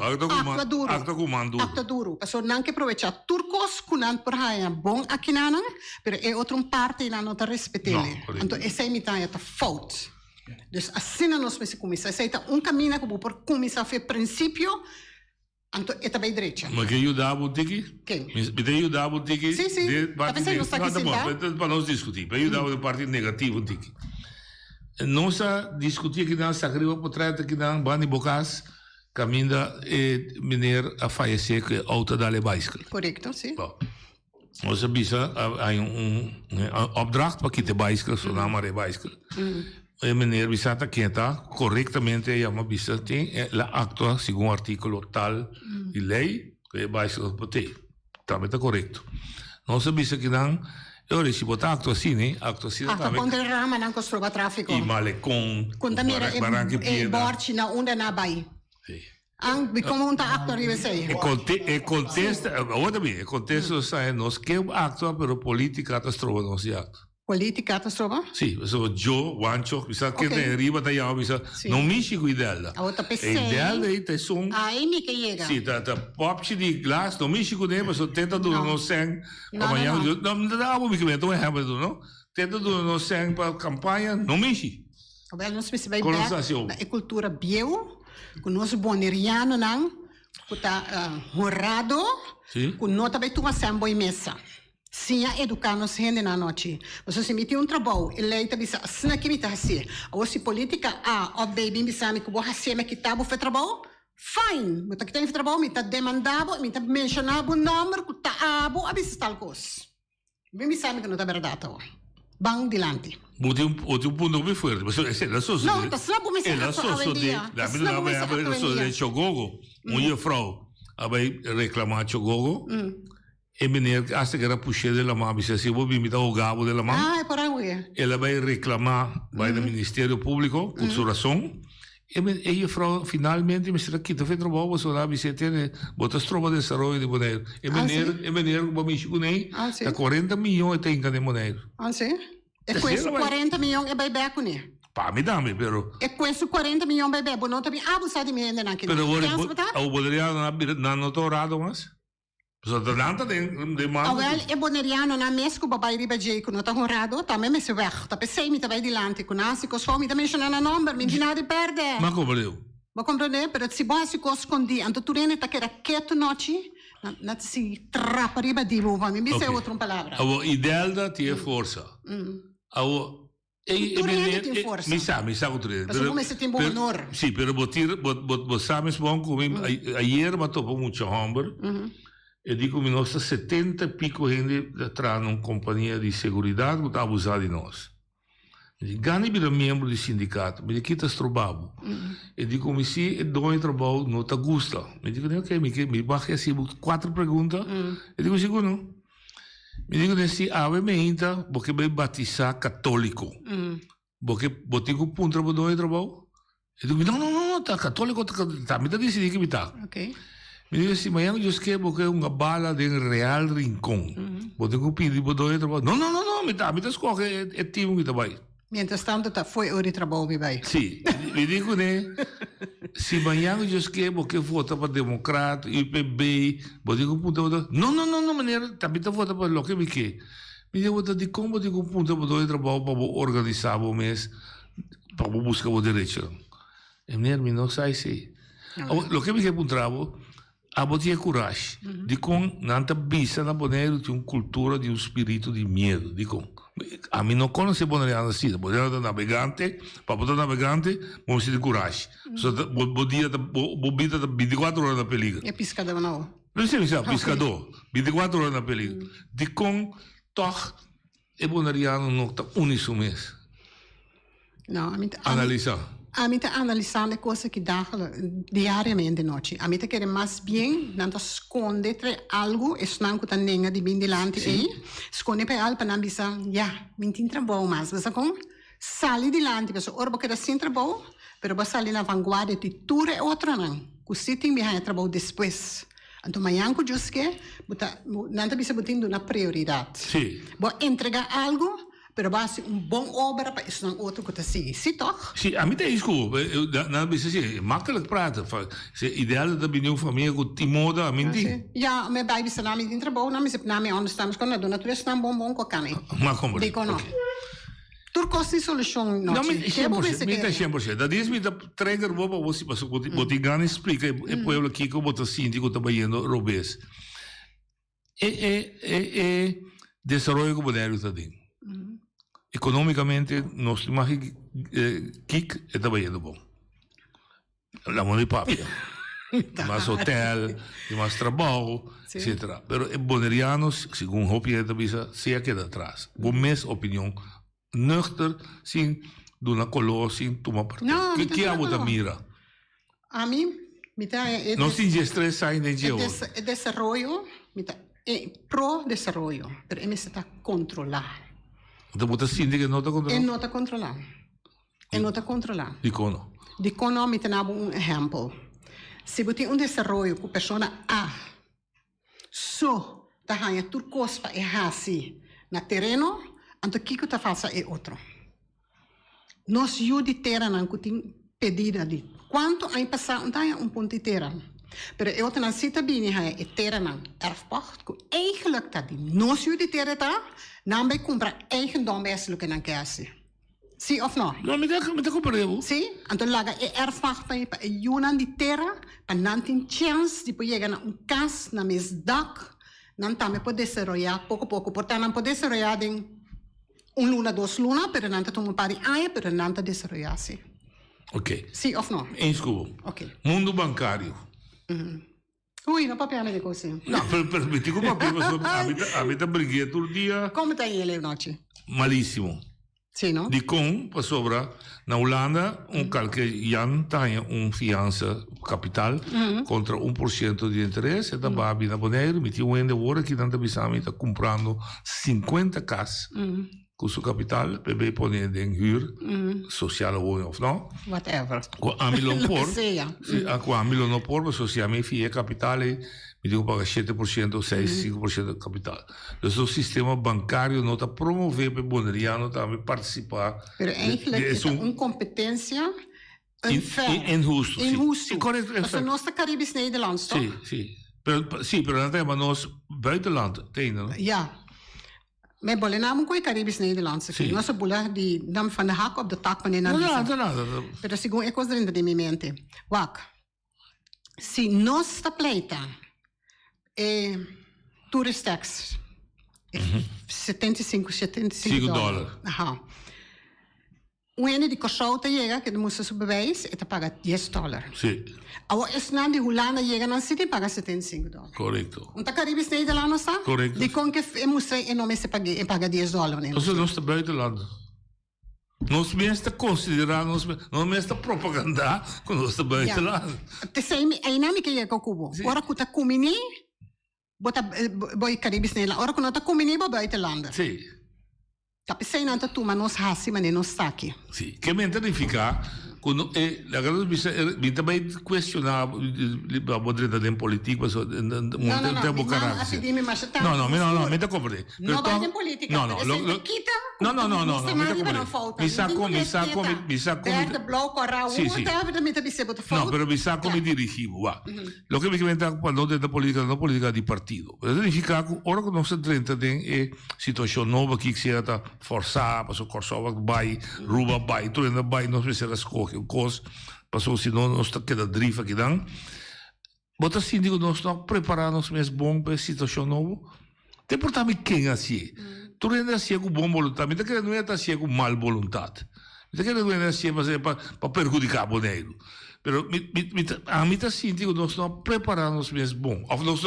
Acta comando. Acta duro. Pessoal não que aproveitar turcos que não por aí é bom aqui não, mas é outra parte não está respeitando. Então esse aí me tá fault. Dus assim nós vamos começar. Esse aí é caminho que por começar a fazer princípio. Então é também direito. Mas que ajudar o tiki? Quem? Me tem ajudar o tiki? Sim. Para nós discutir. Para ajudar o partido negativo o tiki. Nós discutimos que nós sacrificamos por trás que nós Bani Bocas caminha e mineiro a falecer que auto da bicycle. Correto, sim. Nós sabemos há opdracht para que te bicycle, só não é bicycle. E mineiro bisata que está corretamente é uma bisa tem a actua segundo o artigo tal de lei que é bicycle pode também está correto. Nós sabemos que não ora se botar acto assim, né? Acto assim também. Quando ele rama não costuma tráfico. E malecon. Quando também é borte na onda na bai. Como um acto arriba sei. E contexto, outra vez, contexto sai nós que acto pero política catastrofa não se acto. Política catastrofa? Sì, Joe, Wancho, bisa che arriva da io, bisa non mi ci guidella. A outra pessoa. Ideal aí te son. Aí me que chega. Sì, da pop di glass, non mi ci guidella, so tenta do no sang. Amanhã não dá o movimento é rápido, não? Tenta do no sang para campanha, não me ci. Well, nós se vai ver a cultura bio, com nosso boneriano não, que tá honrado, com nota vai tu assembly e mesa. Sim, educar nos gente na noite. Você se mete trabalho, ele está bisa, assim que me tá assim. Ou se política, o baby me sabe que vou fazer, mas que tá bom trabalho, fine. Mas que tem trabalho, me tá demandado, me tá mencionado o número, que tá abo, a bisa tal coisa. Me sabe que não tá verdade, bang dilante. Tem ponto bem forte, mas é la socio. Não, tá só me é la socio de chogogo, mulher frau, abai reclamar chogogo. E meneer, als ik er puxei de la mão, se vou me dar o gabo de la mão. É por aí. Ela vai reclamar, vai no Ministério Público, por sua razão. E a vrouw finalmente me disse que tu fez trabalho, você sabe, você tem, botas trova de desenvolvimento de Bonaire. E meneer, como me chico nem, tá 40 milhões tem de Bonaire. Ah, sim? E com esses 40 milhões é bebê com ele? Pá, me dá, pero... E com esses 40 milhões bebê, não também abusar de mim ainda naquele. Pero o Boleriano não torado, mas... E boneriano na mesco babai riba jei kuno ta honrado ta me se weg ta pensei mi ta vai dilante con asi cos mi ta mention na number mi dinari perde ma come leu ma comprende per si basi cos condi anto turene ta che racchetto noci na si trappa riba di luva mi se outra palavra o ideal da tie força o mi sa o turene pero come se tem bom honor sì pero botir bot sabes bom como ayer ma topo mucho hamburger e dico mi nostra 70 pico gente atrás numa companhia de segurança que está abusando de nós. Gani vira membro do sindicato, me diz que está trabalhando. E digo, me se dou trabalho, não te gusta. Me digo, ok, me baixa assim 4 perguntas. E digo, segundo. Me digo, se ave me entra, porque vai batizar católico. Porque botigo um trabalho. E digo, não, tá católico, tá, me tá decidindo que me tá. Ok. Me dice, si mañana yo esquemo que una bala de Real Rincón. Vos tengo que pedir por todo trabalho. No, me escoge el time que está ahí. Mientras tanto, foi hora de trabalho, me vai. Sí, me digo, né? Si mañana yo esquemo que vota para Democrata, IPB, vos digo, punto, no, maneira, también te vota para lo que me quede. Me digo, de como digo, punto para todo trabalho para organizar o mês, para buscar o direito. E maneira, me não sai se. Lo que me quede para trabalho, a botia coragem. Dico, nanta bisa na Bonaire tem uma cultura de espírito de medo. Dico, a mim não conhece Bonaireano assim. Bonaireano é navegante, para botar navegante, vamos ter coragem. Bobita 24 horas na película. É pescador não? Não sei se é pescador. 24 horas na película. Dico, toch, é Bonaireano não está único mês. Não, analisar. A mim está analisando coisas que dá diariamente noite. A mim está querendo mais bem, não esconde algo, isso não está nem de bem delante aí. Esconde para algo para não pensar, me tem trabalho mais. Você com sali delante, você ora porque dá sem trabalho, pero você sali na vanguarda de tudo é outra não. Que se tem mais trabalho depois. Então amanhã que eu sei, não está bisa botando uma prioridade. Sim. Vou entregar algo pero base bom obra para isso não outro que tá assim, sim, toch? Sim, a mim tem isso, não precisa ser makkelijk praten. Se ideal da minha família com timoda, a mim tem. Ja, mijn baby is naam in trabalho, naam is op naam in onderstaan, kan doen natuurlijk staan bom ko kan ik. Maar kom maar. Dico no. Tur costi solution no. Não, me 100%. Da diz me da trigger boba você passou botar gana explica e pueblo aqui que botar sinti que tá bayendo robes. Desenvolvimento comunitário tá dentro. Economicamente nós temos que está bayendo bom. La money papia. Mas hotel, mais trabalho, etc. Pero bonerianos, segundo o Hopi da Bisa, se queda atrás. Bom mês opinião nuchter, sem dona color, sem tomar partido. Que é a outra mira? A mim, não se estresse ainda em dia. Desenvolvimento, pro-desenvolvimento, pero ele está controlar. Então, você sente que não está controlando? Ele não está controlando. Ele não está controlando. Dicono. Dicono, me tenho um exemplo. Se você tem desenvolvimento com a pessoa A, só está ganhando tudo coisa e assim na terreno, então o que está fazendo é outro. Nós juditeiros não temos pedido ali. Quanto aí passar, não ponto de terra. Pero eu tenho cita bem é terra não erfpacht, que eigenlijk dat die nós juditeiros tá, não vai comprar eigendom bij lo que não quer assim. Sim of não? Não, me dá compreendo. Sim, então laga é erfpacht para Yunan de terra, para não ter chance de poder chegar a casa na mes dak, não também pode desarrollar pouco a pouco, portanto não pode desarrollar em luna, 2 luna, pero não está um pari aia, pero não está desarrollar assim. Ok. Sim of não? Em escola. Ok. Mundo bancário. Ui, não papel de coisa. Não, permiti que o papel, a mim tá briguei todo dia. Como está ele noite? Malíssimo. Sim, não? De com, para sobra, na Holanda, que Jan tem fiança capital contra 1% de interesse, da Babi na Bonaire, me tinha um hora que não está comprando 50 casas. Com seu capital, bebê põe em huur, sociale woning of não. Whatever. Com a milhão por, com a milhão por, socialmente, fia capital, me digo paga 7%, 6-5% de capital. Então, o sistema bancário não está promovendo para o boneriano também participar. Mas, eigenlijk, é uma competência injusto. Injusto. Sim, correto. Porque nós estamos Caribisch Nederlands, toch? Sim, pero não temos nós buitenland, tem, não? Ja. Mijn bolle namen kon je Caribisch Nederlands. Nós bolle die nam van de hak op de tak wanneer na. Nada. Pero segundo ik was erin de mi mente. Wak. Si nós está pleita tourist tax 75 $5. Aha. Wanneer die koshouta llega, que moest su bewijs, te paga $10. Sí. Ahora es na die Holanda llega na city paga $75. Correcto. Unta Caribisch Nederlands sta? Correcto. Die kon que moest não me se paga $10 nem. Nós está buitenland. Nós mesmo está considerando, nós mesmo está propaganda com nós está buitenland. Te sei aí na me que llega cubo. Ora que tá comini, bota boy Caribisch Nederlands. Ora que não tá comini ba buitenland. Sim. Capissei não tá tu, mas nós hasi, mas nós está aqui. Sim. Que mente de ficar quando la grande mi também questionar a modernidade da política, mas não tempo caráter. Não, me dá compreender. Não vai em política. Não. Me saco. Verde, blauw, coral, whatever, me também se bota foto. No, pero mi saco mi dirigivo, va. Lo que me comenta quando da política di partito. Significa che ora che non si tratta di situazione nuova che si è forçada, passou Korsova vai, Ruba vai, tu ainda vai, não se escolhe o cos, passou se não está queda drifa que dá. Bota assim digo nós estamos preparados mesmo bom para situação nova. Tem por também quem assim. Tu ainda assim com bom vontade, me tá querendo não é assim com mal vontade. Me tá querendo não é assim para perjudicar o dinheiro. Pero a mim tá assim digo nós estamos preparados mesmo bom. Of nós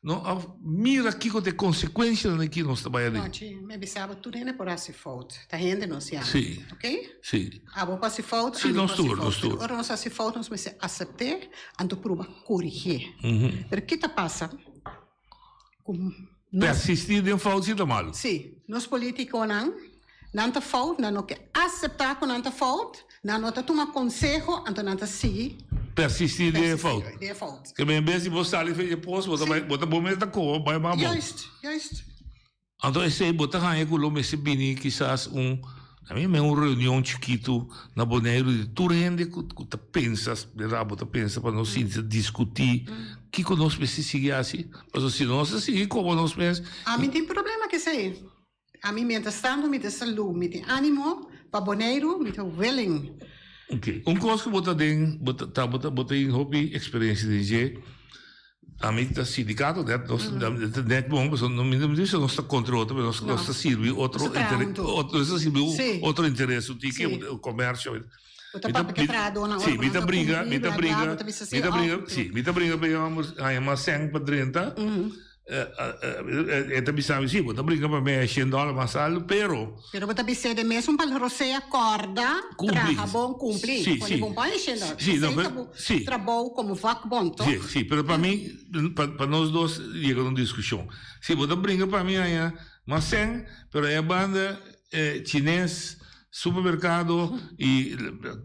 não mira aqui com as consequências daqui nós trabalhamos. Não, ti, me bisava tu ainda por assim foto. Tá rende não se Sim. Ok? Sim. Ah, vou passar foto. Sim, nós tour. Ora nós assim foto nós me aceitar, anto prova corrigir. Pero que tá passa? Persistir de foto se tá mal. Sim. Nós políticos não tá foto, não que aceitar com não tá foto, não tá tomar conselho, anto não tá seguir. Persistir de foto. De foto. Que bem vez se você ali fez posto, bota bom mesmo da cor, vai mais bom. Juist. Então, esse bota ganha com o nome se bini, quizás também é uma reunião chiquito na Bonaire de tu rende que tu pensas, de rabo tu pensa para nós discutir que conosco se seguir assim, mas se nós seguir como nós pensamos. A mim tem problema que sei. A mim me estando, me saúde, me tem ânimo para Bonaire, me tem willing. Ok. Coisa que bota em hobby experiência de G. A mim está sindicato, net bom, mas não diz não está contra outro, mas não está serve outro interesse, que o comércio. Sim, me briga, pegamos a uma 100 para 30. Também sabe sim, bota briga para mim $100 mais alto, pero bota bisa de mesmo para você acorda, trabalha bom, cumprir. Sim. Acompanha $100. Sim, trabalho como vaca bom, sim, pero para mim, para nós dois, chega uma discussão. Sim, bota briga para mim aí, mas 100, pero é banda chinês supermercado e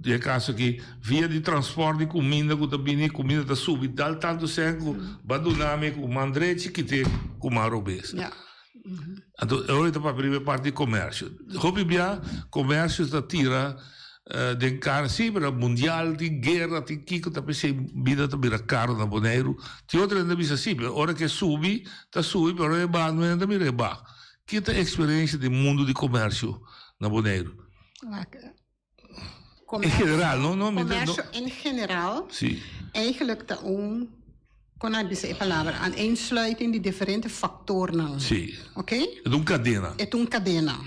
é caso que via de transporte comida está subir tanto sempre baduname com mandrete que tem com marobês. Então agora está para a primeira parte de comércio. Hobby bia comércio está tira de cara sim para mundial de guerra de kiko está pensando vida está bira caro na Bonaire. Tem outra ainda bisa sim, hora que subi pero é ba não ainda mira ba. Que é a experiência do mundo de comércio na Bonaire? Comércio, in general, no? Comércio in general. Sim. Eigenlijk kon ik deze palavra, aan eensluiting die differente factoren. Sim. Ok? É uma cadena. É uma cadena.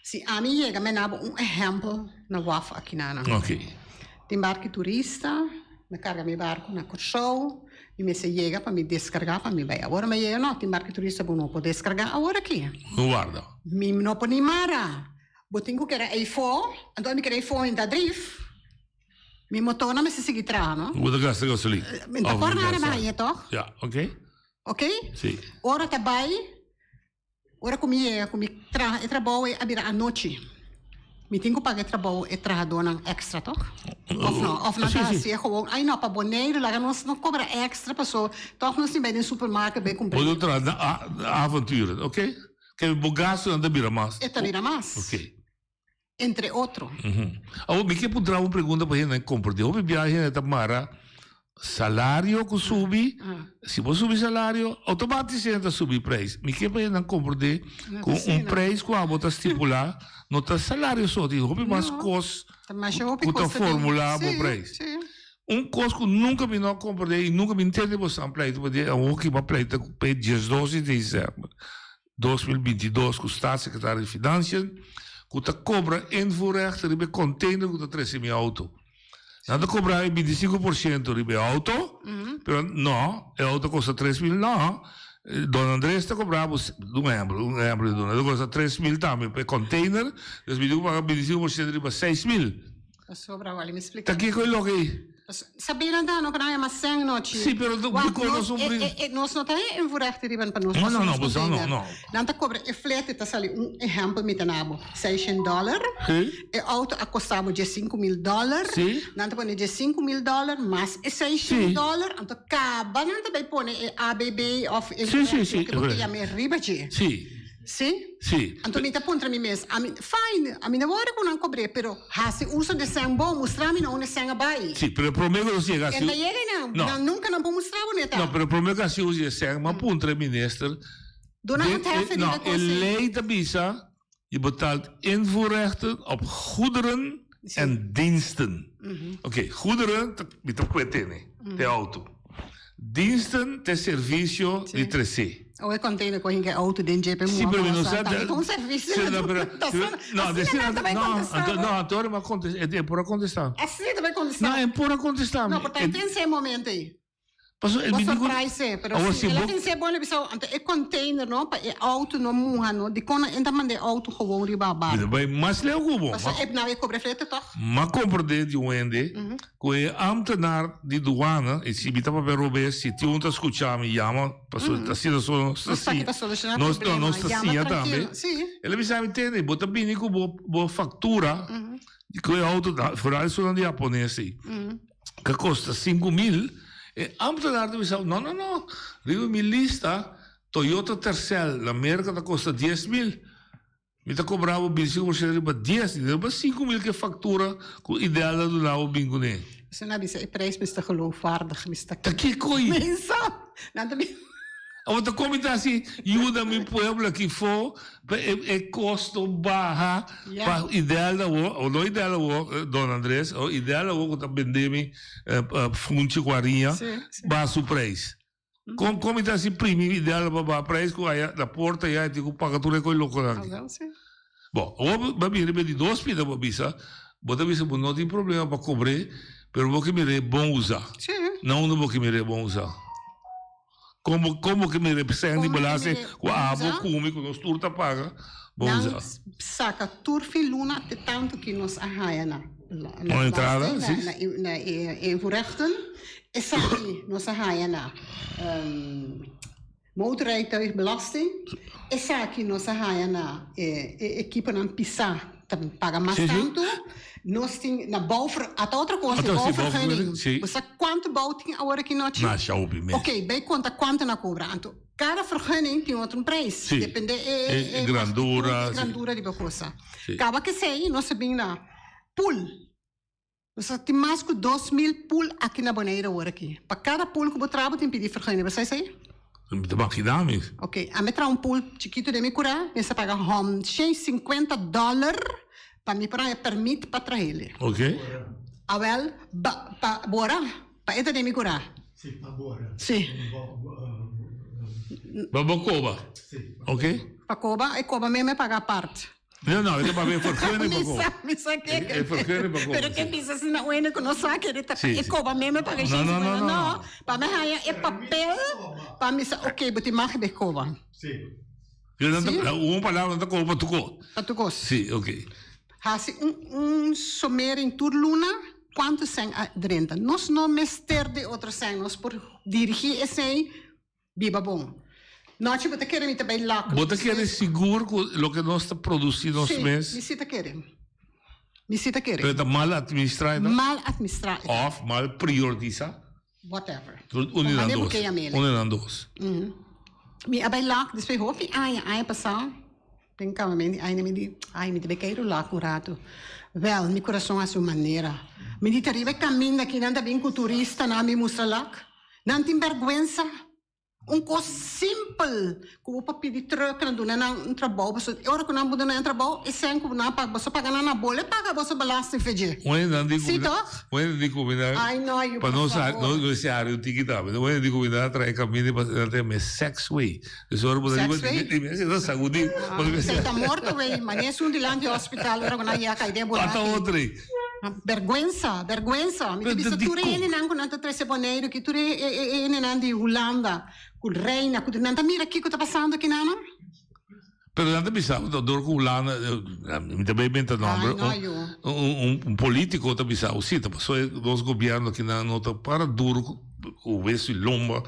Se a mim chega, me dá exemplo na WAF aqui na. Ok. Tem barco turista, me carga meu barco na Corsou, e me se chega para me descarregar para me vai. Agora me chega, não, tem barco turista para não poder descarregar agora aqui. Guarda. Me não pode mara. Botinho que era iPhone, então me queria iPhone em da drift. Mi motor não me se seguir tra, não? Vou dar gasolina. Me tá por nada mais, toch? Ja, ok. Ok? Sim. Ora tá bem. Ora trabalho a vira à noite. Me tenho que pagar trabalho e trabalho extra, toch? Of não tá assim, gewoon, aí não para Bonaire, lá não cobra extra pessoa. Toch não se vai no supermercado bem comprar. Vou dar aventura, ok? Que o bagaço anda vira mais. É vira mais. Ok. Entre outros. Me que poderá uma pergunta para gente compreender. Houve viagem na Tamara, salário que subi, se você subir salário, automaticamente subir preço. Me que para gente compreender com preço que a bota estipular, não está salário só, houve mais costos que está formular o preço. Coisa que nunca me não compreender e nunca me entende você um pleito, porque é um que vai pleito para dia 12 de dezembro 2022 com o Staatssecretaris de Financiën. Que cobra invoerrechten bij container que trece minha auto. Nada cobrar 25% de auto, pero não, a auto custa 3.000, não. Don Andrés te cobrava, não lembro de Dona, custa 3.000 também, para container, nós me digo pagar 25% de 6.000. Sobra, vale, me explica. Tá aqui com ele aqui. Sabia não para não é mais sem noite. Sim, pero nós não tem invoerrechten riban para nós. Não. Não tá cobra, e flete tá sali exemplo me tanabo, $600. E auto a custava de $5.000. Não tá põe de $5.000 mais $600. Então acaba não tá vai põe ABB of Sim. Porque já me riba de. Sim? Então, tá ponto mim mesmo. Fine. A minha hora que não cobrei, pero se usa de sangue bom, mostrar-me não é sangue bem. Sim, pero prometo que você chega. Não, nunca não vou mostrar bonita. Não, pero prometo que você usa sangue, mas ponto minister. Dona não tem referida com você. Lei da bisa, je betaalt invoerrechten op goederen en diensten. Oké, goederen, met een kwetene, de auto. Diensten, te servicio de 3C. Ou é container com a auto de NGP Sim, pero não sabe. Então, serviço. Não, agora vai contestar. É por contestar. Assim também contestar. Não, é por contestar. Não, porque tem esse momento aí. Passou ele surprise, pero ela tem que ser bom, é container, não? É auto, não morra, não? De quando ainda mandei auto, gewoon ribaba. Mas leu como? Mas é não é cobre frete, toch? Mas compreende de onde, que é ambtenaar de douane, e se me tava per robe, se ti unta escuchar me chama, passou está sendo só não está sia também. Ele me sabe entender, bota bem com boa factura, que é auto, fora isso não é japonês, que custa 5.000. E ambtenaar me zei, não, riu minha lista, Toyota Tercel, na América, custa 10.000. Me tá cobrava o bingo por ser para 10, para 5.000 que factura com ideal do lado bingo né. Você não disse, o preço está geloofwaardig, está. Que coisa? Isso. Não também. Outra coisa assim, ajuda meu pueblo aqui for, é custo barra para ideal da ou não ideal da Dona Andrés, ou ideal da o que tá vendendo fonte guarinha, baixa o preço. Como está assim, primo ideal para o preço que aí da porta e aí tem paga tudo com o louco aqui. Bom, o babi de 2 pida babisa, bota bisa não tem problema para cobrar, pero vou que me é bom usar. Não vou que me é bom usar. Como que me representa e balance com a água come, com os turta paga, bom usar. Saca, turfi luna de tanto que nos arraia na entrada, sim. Na voorrechten, is aqui nos arraia na motorrijtuigbelasting, is aqui nos arraia na equipa na pisar, paga mais tanto. Nós temos na bouw, até outra coisa, bouwvergunning. Você quanto bouw tem agora aqui no Chile? Ok, bij conta quanto na cobra. Então, cada vergunning tem outro preço. Depende da grandura de coisa. Acaba que sei, nós sabemos na pool. Você tem mais que 2.000 pool aqui na Bonaire agora aqui. Para cada pool que você trabalha tem que pedir vergunning. Você sei? De maquinâmico. Ok, a mim um pool chiquito de me curar, você paga $150 para me permite para trazer. Ok. Awel, bora, para esta de me curar. Sim, para bora. Sim. Para Coba. Ok. Para Coba, e Coba mesmo paga a parte. Não, é para ver vergunning para Coba. Me sabe que é vergunning para Coba. Pero que pensa se não é que não sabe que e Coba mesmo paga isso. Não. Para me é papel, para me ok, você marca de Coba. Sim. Uma palavra não Coba tuco. Tuco. Sim, ok. Hasi sommer in Turluna, quanto são adrenta. Nós não mester de outros são, nós por dirigir esse biba bom. Nós você quer me também lá. Você quer seguro com o que nós está produzindo nos meses? Me cita querem. Me cita querem. Está mal administrado? Mal administrado. Of mal priorizado? Whatever. Unirando-os. Me abay lá, depois hopi, ai passar. Tem calma, me deve cair lá curado. Wel, meu coração é a sua maneira. Me diz, arriba caminho aqui, não bem com turista, não me mostra lá. Não tem vergonha. Coisa simples. Como para pedir troca, não dá trabalho. Agora que não dá um trabalho, é sem que não paga. Você paga na bola, paga você balasta e fede. Sim, combinar. Ai, não, para nós esse área tem que dar. Não é de combinar, traz caminho para ter sex way. Isso é o que você saúde. Você está morto, velho. Mas é um dilante do hospital, agora que não ia cair de bola. Até outra. Vergüenza. Me diz, tu reine não com nada trece boneiro, que tu reine não de Holanda, com reina, com nada mira aqui que está passando aqui não? Pero nada bisao, dor com Holanda, me também bem tá nome. Político tá bisao, sim, tá passou os governos aqui na nota para duro o osso e lomba,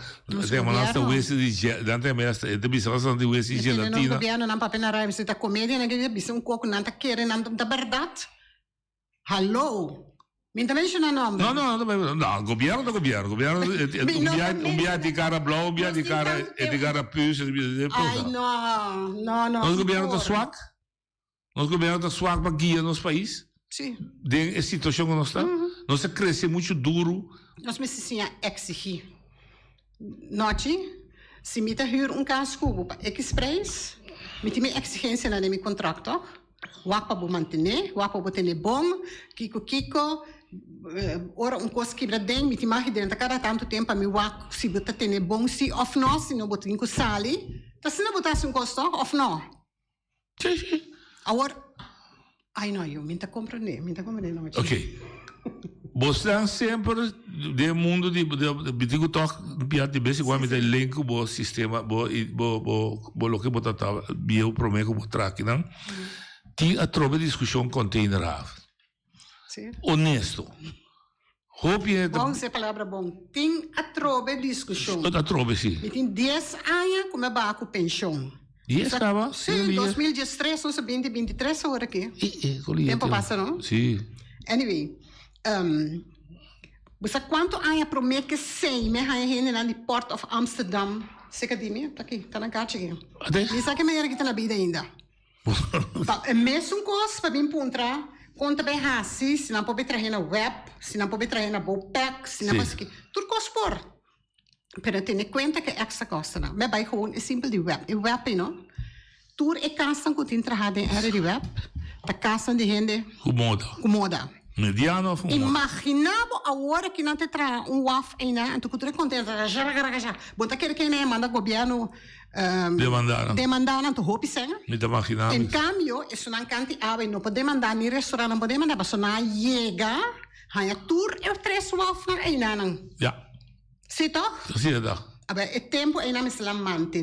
tem uma nossa osso de dante mestre, de bisao são de osso de gelatina. No governo não papel na raiva, você tá comédia, não quer bisao coco não tá querendo, não tá verdade. Hello. Me mencionar nome. Não, governo. Um dia de cara blau, um dia de cara pus. Ai, não. Nosso governo está swak? Nosso governo está swak para guiar nosso país? Sim. De situação que nós estamos? Nós cresce muito duro. Nós precisamos exigir. Note, se me huur caso para Express, me tem exigência na meu contrato. Wapa bo mantener, wapa bo tener bom, kiko, ora coisa que bradem, me timar dentro cada tanto tempo me wak se bota tener bom se of não, se não botar com sali, tá se não botasse custo of não. Sim. Agora, ai não, eu me tá compreendendo não. Ok. Você sempre do mundo de digo toque piada bem igual me elenco bo sistema bo lo que botava bio prometo bo track, não? Ti a trova discussão containerável. Honesto. Vamos dizer a palavra bom. Tem a trova discussão. A trova, sim. E tem 10 anos como é baco pensão. 10 estava? Sim, 2013, nós 2023 agora aqui. Tempo passa, não? Sim. Anyway, você quanto anos promete que sei, me há gente na Port of Amsterdam, Seca di me, tá aqui, tá na caixa aqui. Até? Isso aqui é melhor que tá na vida ainda. É mesmo coisa para mim encontrar, conta bem assim, se não pode trazer na web, se não pode trazer na Bopec, se não pode aqui. Tudo coisa por. Pero tem em conta que extra costa não. Mas vai gewoon é simples de web. E web, não? Tudo é casa que tem trabalhado em área de web. Da casa de gente. Comoda. Mediano of Imaginava a hora que não te traz WAF ainda, então tu é contente, já. Bota aquele que nem manda o governo demandar na tua roupa sem. Em cambio, isso não cante ave, não pode demandar nem restaurante, não pode demandar, mas não chega, hanya tour e três WAF na ainda não. Ja. Sim, toch? Sim, tá. Aber o tempo ainda me se manter,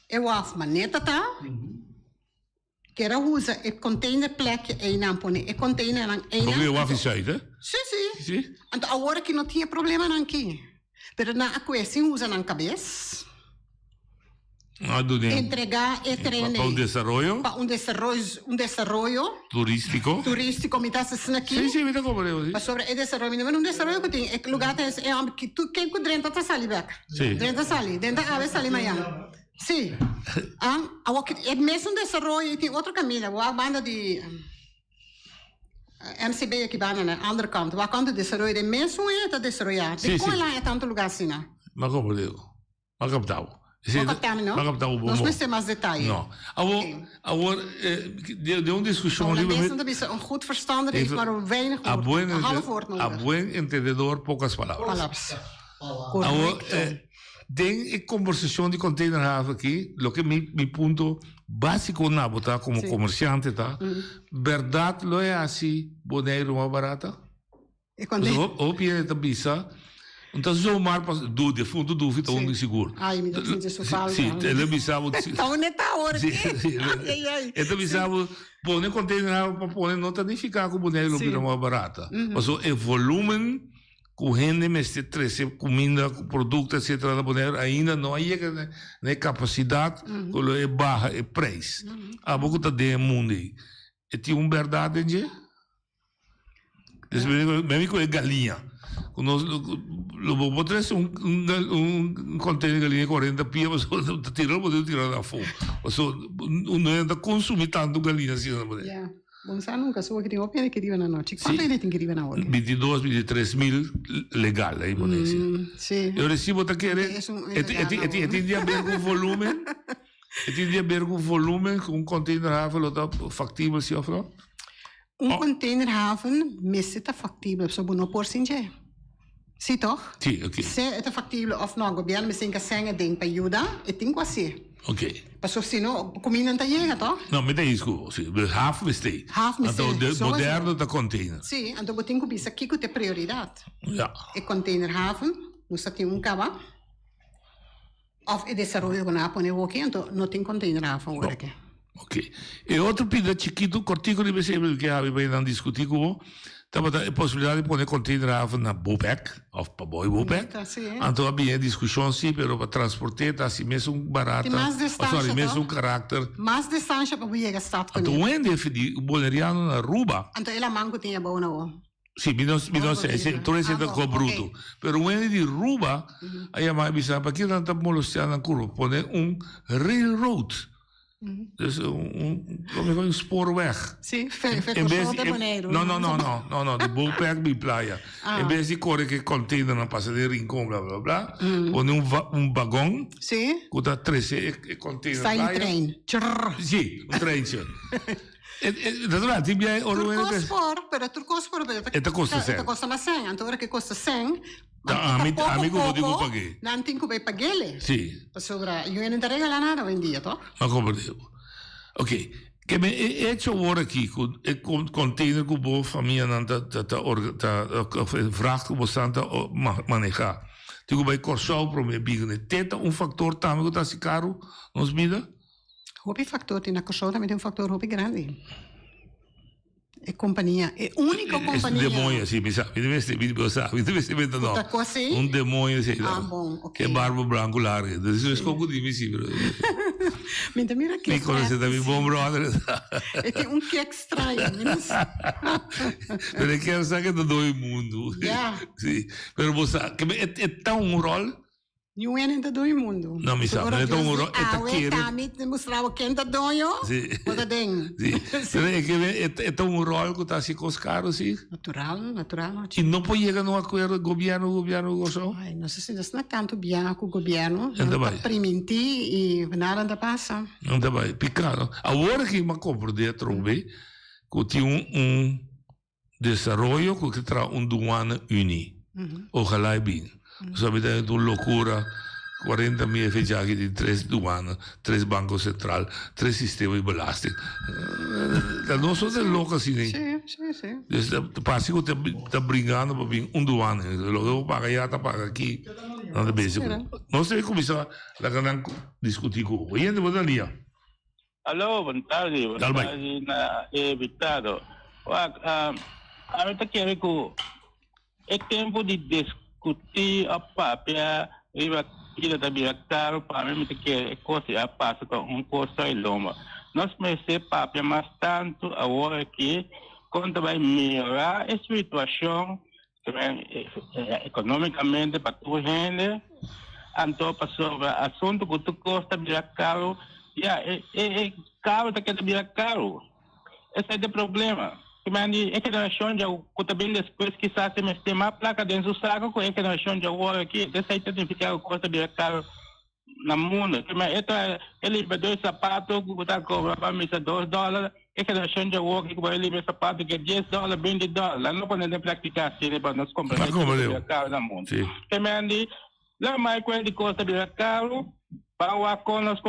e WAF maneta tá. Que era usa e container plek e não põe e container não e não. O WAF site, né? Sim. Então agora que não tinha problema não aqui, pero na questão usa na cabeça. Entregar e treinar. Para um desenvolvimento turístico, me dá se aqui. Sim, me dá como eu. Mas sobre o desenvolvimento que tem, é lugar que tu quem que dentro tá sali back. Dentro sali, dentro ave sali manhã. Sim. É mesmo desenvolvimento, tem outro caminho, a banda de MCB aqui vai na outra kant, a kant de desenvolvimento é mesmo é desenvolvimento. Tem como lá é tanto lugar assim, né? Mas como eu? Mas captava. Nós não temos mais detalhes. Não. Agora, de discussão ali. Een goed verstander heeft maar weinig woord. Een half woord nodig. A buen entendedor, poucas palavras. Agora, tem a conversação de container aqui, lo que mi punto básico na botar como comerciante, tá? Verdade, lo é assim, Bonaire mais barata? E quando o piede bisa. Então, zomaar pas de fundo dúvida um seguro. Ai, me dá isso fala. Sim, ele bisava. Tá onde tá hora aqui? Ele bisava pôr container para pôr não tá nem ficar com o boneco bira mais barata. Mas o volume com gente mestre treze comida, produto etc da boneco ainda não aí é capacidade, quando é baixa é preço. A boca tá de mundo. E tem verdade, gente. Mesmo é galinha. Lo potresti un container de galinha 40 pia, mas tirou poder tirar da fome. Não ainda consumir tanto galinha assim na mulher. Yeah. Bom, sabe nunca sou que tem o pena que riva na noite. Quanto ele tem que riva na hora? 22, 23 mil legal aí, Bonésia. Sim. Eu recebo tá querer. Tem de haver com volume. Tem de haver com volume com um container haven tá factível se ofra. Container haven, mas está factível, só não por sinje. Sim, toch? Sim, ok. Se é factível ou não, o governo me senga senga ding para ajudar, e tem quase. Ok. Mas se não, comida não chega, toch? Não, me dá isso, sim. Half mistake. Half mistake. Então, moderno da container. Sim, então tem que pensar que é prioridade. Ja. E container haven, não se tem cava. Of é desenvolvimento na põe o que, então não tem container haven agora aqui. Ok. E outro pida chiquito, cortico de exemplo que a gente vai discutir com a possibilidade de pôr container na Bopec, ou para boi Bopec. Então havia discussão sim, mas para transportar está assim mesmo barato. Mesmo caráter. Mais distância para chegar a estado. Então onde é o boleriano na Ruba? Então ele manco tinha bom não. Sim, mi non sei, tu sei co bruto. Però when di Ruba, aí mais bisa para que não tá molestando curva, pôr railroad. Dus een spoorweg. Sim, verkocht de Bonaire. No, de Bopec bij playa. En vez de correr que container na passa de rincón, bla bla bla. Pone un vagón. Sim. Com da 13 container. Sai um trem. Sim, um treintje. Naturalmente, ti viene Turcospor, però e costa 100. Costa ma 100, então ora che costa 100. Amigo vou digo paguei. Não tem que pagar. Sim. Sobre, eu não te regalo nada vendia, toch? Ma come dico? Ok. Che me è hecho ora aqui com container com boa família não tá vraagt como santa manejar. Digo vai corsal pro me bigane. Tenta factor também que tá se caro nos mida. Hopi factor tem na corsal também tem factor hopi grande. É companhia, é única companhia. É demônio, sim, me sabe, não. Demônio, sim. Bom, ok. Que é barba branco larga. Isso é escopo de mim, sim. Mira que me conhece também, bom brother. É tem que estranho, Mas é que eu sei que é do mundo. Yeah. Sim. Mas você, que é tão rol Não é nem do mundo. Não, me sabe, então Kami mostrava quem tá doio. Sim. Bota dentro. É tão rol que está assim com os caros, sim? Natural. E não pode chegar num acordo governo gostou? Ai, não sei se não é tanto bem com o governo. Ainda Não bem. permitir e nada anda passa. Ainda bem, picado. Agora que me compro dentro, que tem desenvolvimento que traz duana uni. Ojalá é bem. Sabe, é uma loucura. 40 mil efetiados de 3 duanas, 3 bancos centrais, 3 sistemas de belasting. Não sou de louco assim, né? Sim. Passa que está brigando para vir duana. Eu pago já, tá pago aqui. Não é bem. Não sei como isso lá que discutir com o Ian de Bodalia. Alô, boa tarde. Boa tarde, na Vitado. A mim tá querendo que é tempo de discutir a papia e aquilo da caro para mim que é coisa a passa com coisa e loma. Nós merecemos papia, mas tanto agora que quando vai melhorar a situação economicamente para toda a gente, então para sobre assunto que tu custa virar caro, é caro que virar caro. Esse é o problema. É que nós achamos que também depois que se me tem uma placa dentro do saco, é que nós achamos agora aqui, desse aí tem que ficar o custo de caro na mundo. Ele liberou sapato, que está cobrando para mim $2, é que nós achamos agora que vai liberar sapato que é $10, $20. Não podemos praticar assim, para nós comprar caro na mundo. Também, lá mais coisa de custo de caro, para o acordo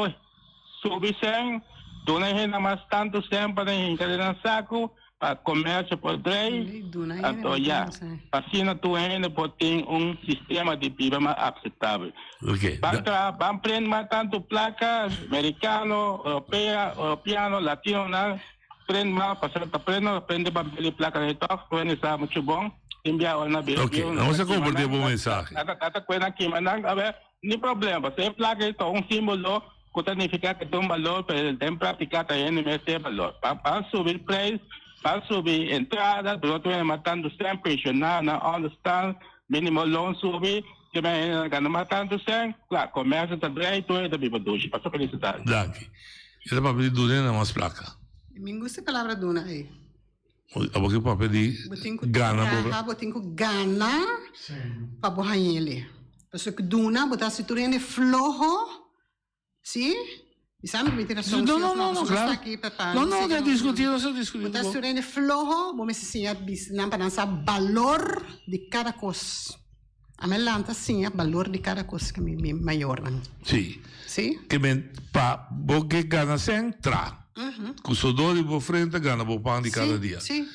subir sem, tu não é mais tanto sempre em saco, para comércio por três, então já, assim tu ainda pode ter sistema de PIB mais aceitável. Vamos aprender mais tanto placa, americano, europeano, latino, aprende mais, aprende para ver placa de toque, aprende sabe muito bom, enviar na Bíblia. Ok, vamos compartilhar bom mensagem. Cada coisa aqui, mas não, nem problema, se placa de símbolo, que significa que tem valor, para tem praticar também não tem valor. Para subir preço, para subir entrada, tu não matando sempre, pressionar, não understand, mínimo loan subir, que não matando sempre, claro, comércio também, tu é da Bíblia doce, para felicidade. Danke. Ele para pedir duna na mais placa. Me gusta a palavra duna aí. Abo que para pedir gana, botin ko gana, para borrar ele. Porque que duna, botar se tu é flojo, sim? Sabe que me tira só claro. Não, é discutir, não discutir. Botar se tu é flojo, vamos ensinar para lançar valor de cada coisa. A minha lanta sim, o valor de cada coisa que me maior. Sim. Sim? Que para porque gana sem tra. Com o sodor de frente gana o pão de cada dia. Sim.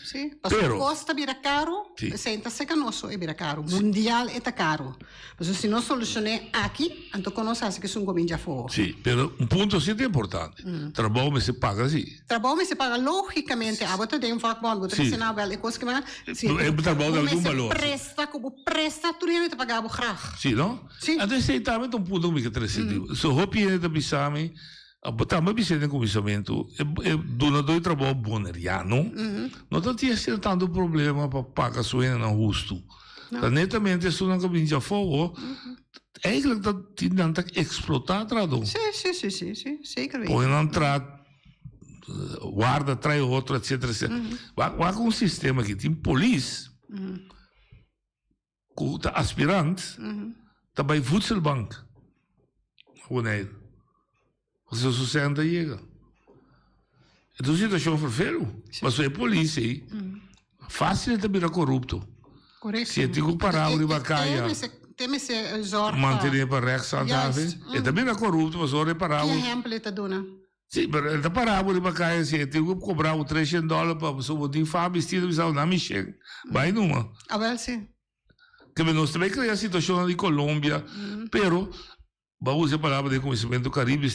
Pero costa vira caro, senta se canoso e vira caro. Mundial é caro. Mas se não solucionar aqui, então conosco que são governo já for. Sim, pero ponto sim é importante. Trabalho se paga assim. Trabalho se paga logicamente. A bota tem vakbond, bota tem sinal bel, é coisa que vai. É trabalho de algum valor. Presta tu nem te pagar graag. Sim, não? Sim. Então esse também um ponto que é interessante. Se hopi é da bisame também precisa de comissamento, donador trabalho boneriano, não tinha sido tanto problema para pagar sua não justo. Netamente, isso não cabe já fogo. Eigenlijk dat die dan explotar trado. Sim, zeker. Põe não tra guarda, trai outro, etc. Vai com um sistema que tem polícia, com aspirante, também voedselbank. Wanneer. Você sustenta chega. Então, situação vervelho. Mas é polícia aí. Fácil de virar corrupto. Correto. Se tem que parar o ribacaia. Tem esse zorra. Manter para rex andável. É também é corrupto, mas o reparar. Que exemplo está dando? Sim, mas ele parar o ribacaia. Se tem que cobrar o $300 para você botar fábrica vestido, você não me chega. Vai numa. Ah, well, sim. Que nós também criamos a situação de Colômbia, pero vamos usar a palavra de conhecimento do Caribe,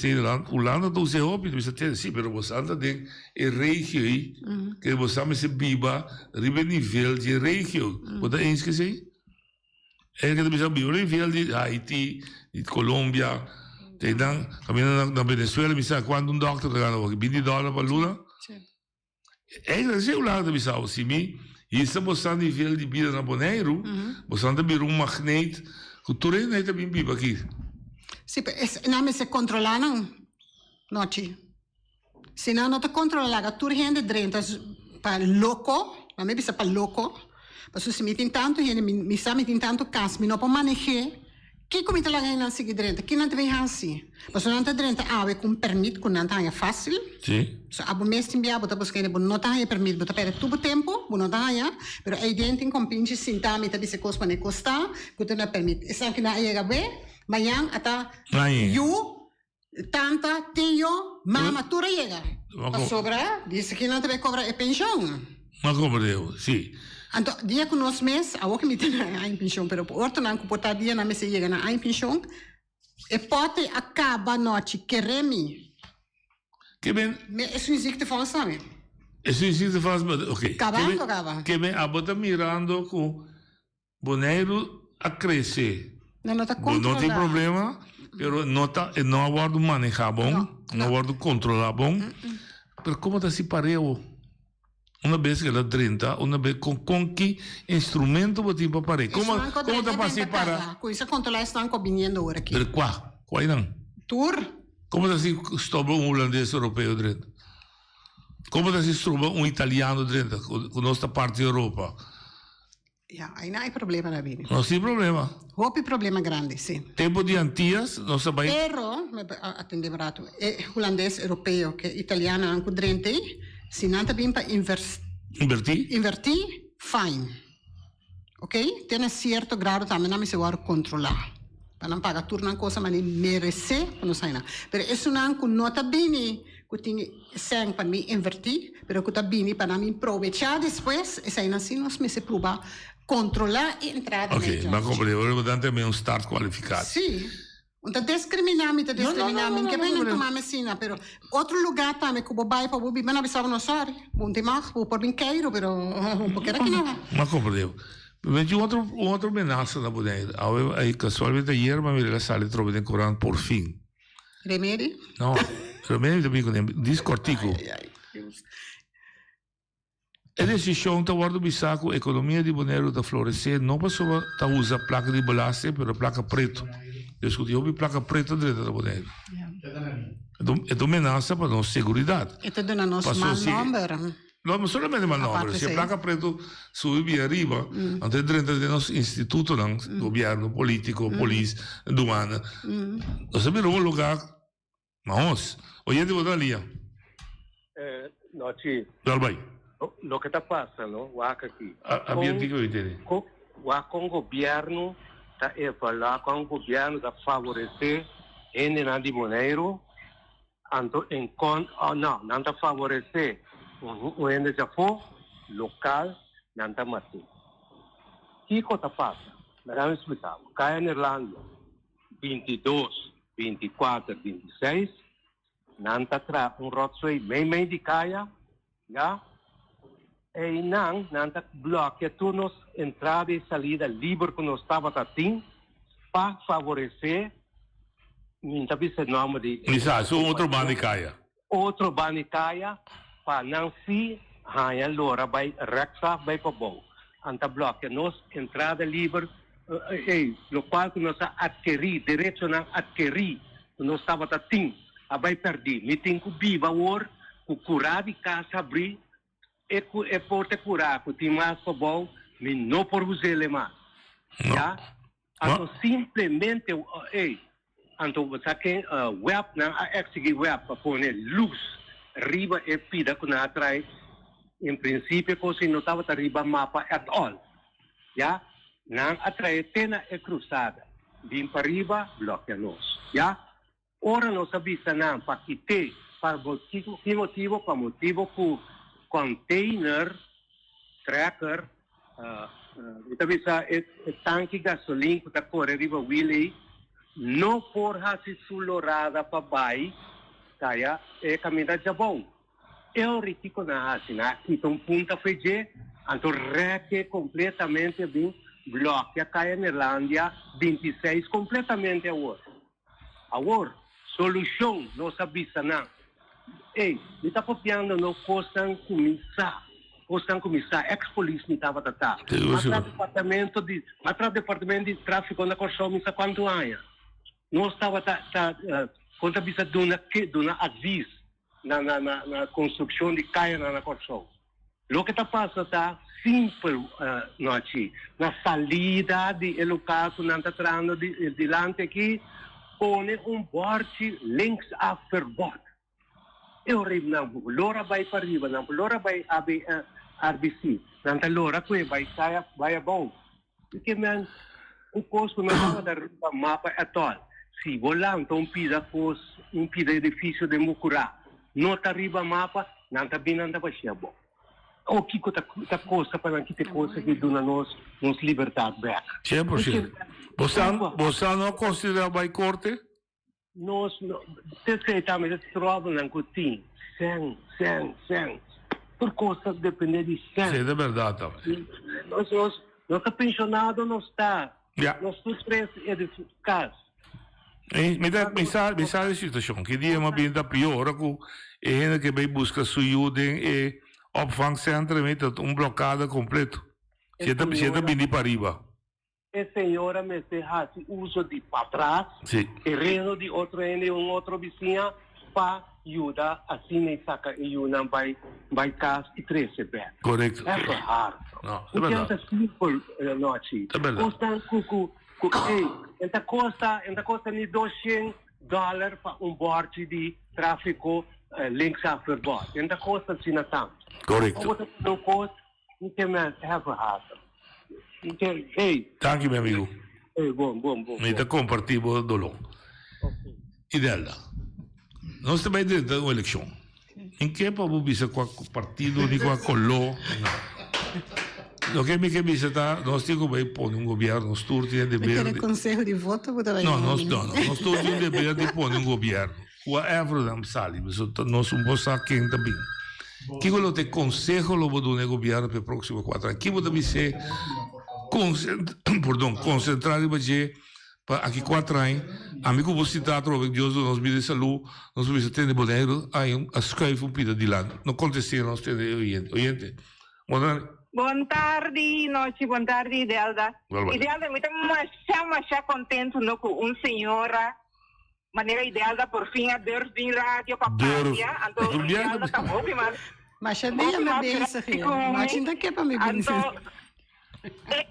Holanda não se ouve, você tem sim, pero você anda tem a região aí, que você se viva, ribe nível de região, você é isso que sei? É que você vive nível de Haiti, de Colômbia, tem caminhando na Venezuela, me sabe quando doctor ganha $20 para Lula? É que você Holanda me sabe, se me isso você nível de vida na Bonaire, você anda vir magnete, que tudo é também vive aqui. Sì, nome se controllano, no ci. Se non ti controlla, tu gente drenta pa louco, ma me bisa pa louco. Ma se mi intanto, mi sa mi intanto cas, mi non può maneggiare. Chi come te la gana si drenta? Chi non ti vede hansi? Ma se non ti drenta, con permit, con non è facile. Sì. So, abo mesmo bia, bota buscare, non ti permit, bota per tutto tempo, non ti però è dentro con pinci sintami, ti dice cosa ne costa, che non permit. E se anche na è beh, ma yang ata, io, tanta, tio, mamma, tu rega. Ma sopra, dice che non ti vai cobrare pensione. Ma come devo, sì. Anto, dia con nos mes, a o che mi tiene in pensione, però orto non può dia na mese llega na in pensione, e poi acaba noci che remi. Che ben... Me è una ziekte van samen. È una ziekte van samen, ok. Cava. Che ben abota mirando con Bonaire a crescer. Non tem problema, però non aguardo manejar bom, non aguardo controlar bom. Pero como te si pareo? Una vez que la 30, una vez con qué instrumento você para parar? Como te passa para? Com isso controlar estão combinando agora aqui. Per qua não? Tour. Como te si stoppa holandês europeu dentro? Como te si stoppa italiano dentro, com nossa parte da Europa? Ja, aí não há problema na vida. Não tem problema. Houve problema grande, sim. Tempo de antias, não sabia. Pero, atendeva rato, é holandês europeu, que italiano anche dentro. Se não também para invertir, fine. Ok? Tem certo grado também não se vai controlar. Para não pagar tudo na coisa, mas merece, para não sair nada. Mas isso não nota bem que tem sangue para me invertir, mas que está bem para me aproveitar depois, e sair assim, nós me se prova controlar e entrar. Ok, mas compreendo, eu também um start qualificado. Sim. Não discriminar-me, que bem não tomar medicina, pero outro lugar também que o bobai para o bobi, mas não precisava não sorry, bom demais, por bem queiro, pero um pouquinho aqui não. Mas compreendo. Mas outra ameaça na Bonaire, aí casualmente ayer me vi la sala trovo in Coran por fin. Remédio? No, remédio também com discortico. A decisão da guarda bisaco, a economia de Bonaire da florescer, não passou a usar placa de balaste, pero placa preto. Eu escutei a placa preta dentro da Bonaire. É uma ameaça para a nossa segurança. E tudo na nossa número. Não, mas solamente mal número. Se a placa preta subir arriba, antes dentro do nosso instituto, governo, político, polícia, aduana, nós sabemos um lugar, mas, hoje eu vou ali. No, ci. Vai. Lo que está passando, aqui. Ambiente que eu entendo. Com o governo está falar com o governo está favorecer a de Bonaire, não está favorecer o ende já for local, não está matando. Que coisa passa? Vamos explicar. Cá na Irlanda, 22, 24, 26, não está rotsoi bem de caia, já? E não está bloqueia turnos entrada e saída livre que nós estava assim para favorecer não está nome de outro banicaia. Outro banicaia para não se ganhar lora vai rexa vai para bom. Anta bloqueia nós entrada livre no qual que nós adquirir direito não adquirir nós estava assim a vai perder. Me tem que viva or que curar de casa abrir e por te curar, que tem mais para bom, mas não por usar ele mais. Já? Então, simplesmente, então, você tem web, não é que web para pôr luz, riba e pida que não atrai, em princípio, você não estava riba mapa at all. Já? Não atrai, tena é cruzada. Vim para riba, bloqueia nós. Já? Ora, nós sabemos, não, para que ter, para que motivo, para motivo que container, tracker, então bisa tanque gasolina que está correndo riba Willie, não porra se sulorada para baixo, kaya é caminhar de bom. Eu retico na assina, então punta feije, então reque completamente bem, bloqueia kaya na Irlanda, 26 completamente agora. Agora, solução, não sabia não. Ei, me está copiando no costan começar, ex-polícia me estava tratando. Mas departamento de tráfico na Corção, me quanto anos. nós estava quando bisa dona aviso na construção de caia na construção. O que está passando está simples, na salida de local que não está entrando delante aqui, põe borde links a verbod. Eu ribo na lora vai para riba, na lora vai RBC, na lora que vai a bom. Porque man, o custo não vai dar mapa atual. Se volante um pida edifício de Mucurá, não está riba mapa, não está bem, não está baixia bom. O que está costa para que te costa que dona nos liberdade back. 100%. Você não considera vai corte? Nós, você também trova na cotinha, 100. Por costa depende de 100. Sim, é verdade também. Nós está pensionado, não está. Nós temos três edificados. Me sabe a situação, que dia uma bem da pior, que que vai buscar sua ajuda e opvangcentrum, bloqueado completo. Você está vindo para riba. A senhora me faz uso de para trás, terreno de outro vizinho, para ajudar assim nem saca e uma vai casa e 13 pés. Correto. É raro. Não, é verdade. É simples, noite. É verdade. Custa costa ni $200 para board de tráfico links a verbod. Enta costa sina tanto. Correto. Não custa, não tem mais raro. Thank you, meu amigo. Bom. Me está compartindo o dolor. Ideal. Nós também dentro da eleição. Em que para você com o partido, nem com a colô, não. O que me dice está, nós temos que pôr governo, nós temos que dever. Aquele conselho de voto, não, nós temos que dever de pôr governo. Whatever them sali, nós vamos quem também. Que eu te conselho lo vou do governo para próximo 4 anos. Que vou também ser concentrado para aqui 4 anos. Amigo, você está trocando Deus nos vidas de saúde, nós vamos ter Bonaire, aí a escreve pida de lá. Não acontece, nós temos oyente. Boa tarde, Idelda. Idelda, me estou contente com senhora. Maneira Idelda, por fim, a Deus vem rádio para a então, Idelda está bom, mas a minha me benção, mas ainda que é para me benção.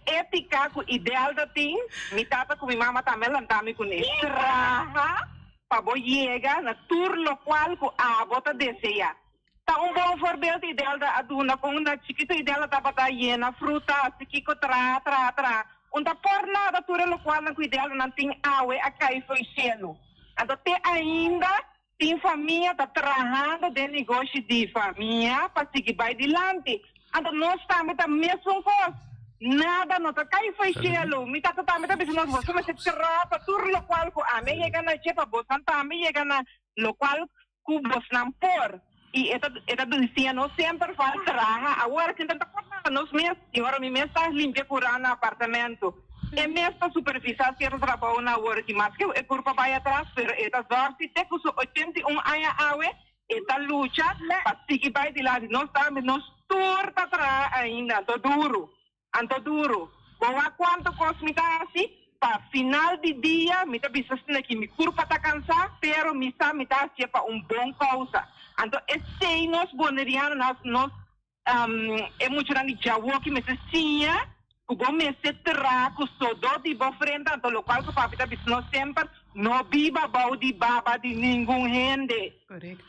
Ética que Idelda tem, me tata com minha mama também, lantame com isso. Traha, para boa chegar na turno qual que a bota deseja. Tá bom forbeeld Idelda aduna com uma chiquita Idelda tá para llena fruta assim que tra. Onda por nada tura lo qual na Idelda não tem água a cair foi cielo. Até ainda tem família tá trabalhando de negócio de família para seguir vai adiante. Então nós estamos a mesma coisa. Nada não tá cair foi cielo. Me tá também tá pensando nós vamos se trapa tur lo qual ko a me chega na chepa bosan tá me chega na lo qual ku bosnan por. E esta dizia não sempre faz trabalho. Agora que tanta coisa nos meses, e agora me está limpia por no apartamento. E mesmo superfície que eu trabalho na work, mas que é curva vai atrás, pero esta dorsi te com 81 anos awe, esta luta para seguir vai de lá, nós estamos nos torta atrás ainda, anto duro. Bom, a quanto cosmita assim? Para final de dia, me tá pensando que me curva tá cansada, pero me tá assim para bom causa. Então, esse nós bonerianos, nós é muito grande já o que me tinha, o bom me se terá com todo de boa frente, então o qual que o papi tá pensando sempre, não viva de baba de nenhum gente.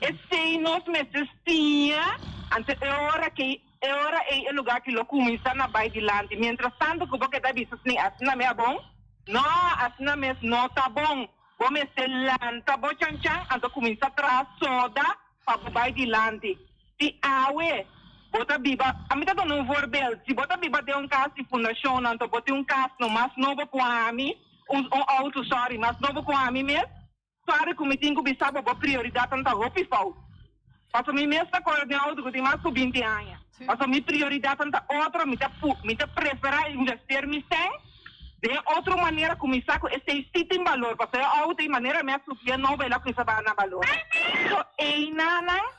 Esse nós me tinha, então é hora é o lugar que lo começa na vai de lá. Mientras tanto, o bom que tá pensando assim, não é bom? Não, assim não tá bom. Bom me se lanta, bom chan, então começa a trazer soda, para vai dilante. Se awe, bota biba, a mim tá dando verbal. Se bota biba de caso de fundação, então bota caso no mais novo com a mim, auto sorry, mais novo com a mim mesmo. Sorry, como tenho que saber a prioridade tanta roupa e falta. Passo mim mesmo tá coordenado que tem mais que 20 anos. Passo minha prioridade tanta outra, me tá preferar investir me sem. De outra maneira, começar com esse sítio em valor, porque a outra maneira me assumia não vai lá com essa na valor. Então,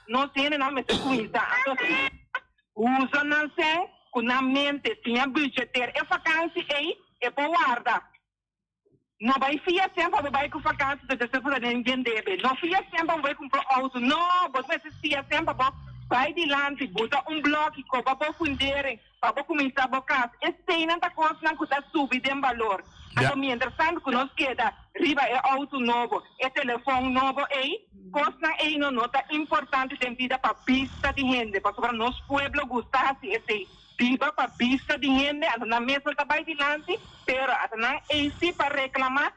não tem nada mais com isso. Então, usa não sei, com a mente, tinha budgeteiro, é vacância aí, é para guardar. não vai fiar sempre vai com vacança de depois de ninguém deve. Não fiar sempre vai comprar auto. Não, você fiar sempre vai dilante, bota bloco que vai fundere, para começar a bocar. Esse não está conseguindo que subir de valor. Então, mientras que nós queda, riba é auto novo, é telefone novo, costa é uma nota importante de vida para vista de gente, para nosso pueblo gostar esse viva para vista de gente, na mesa está vai dilante, pero não é esse para reclamar.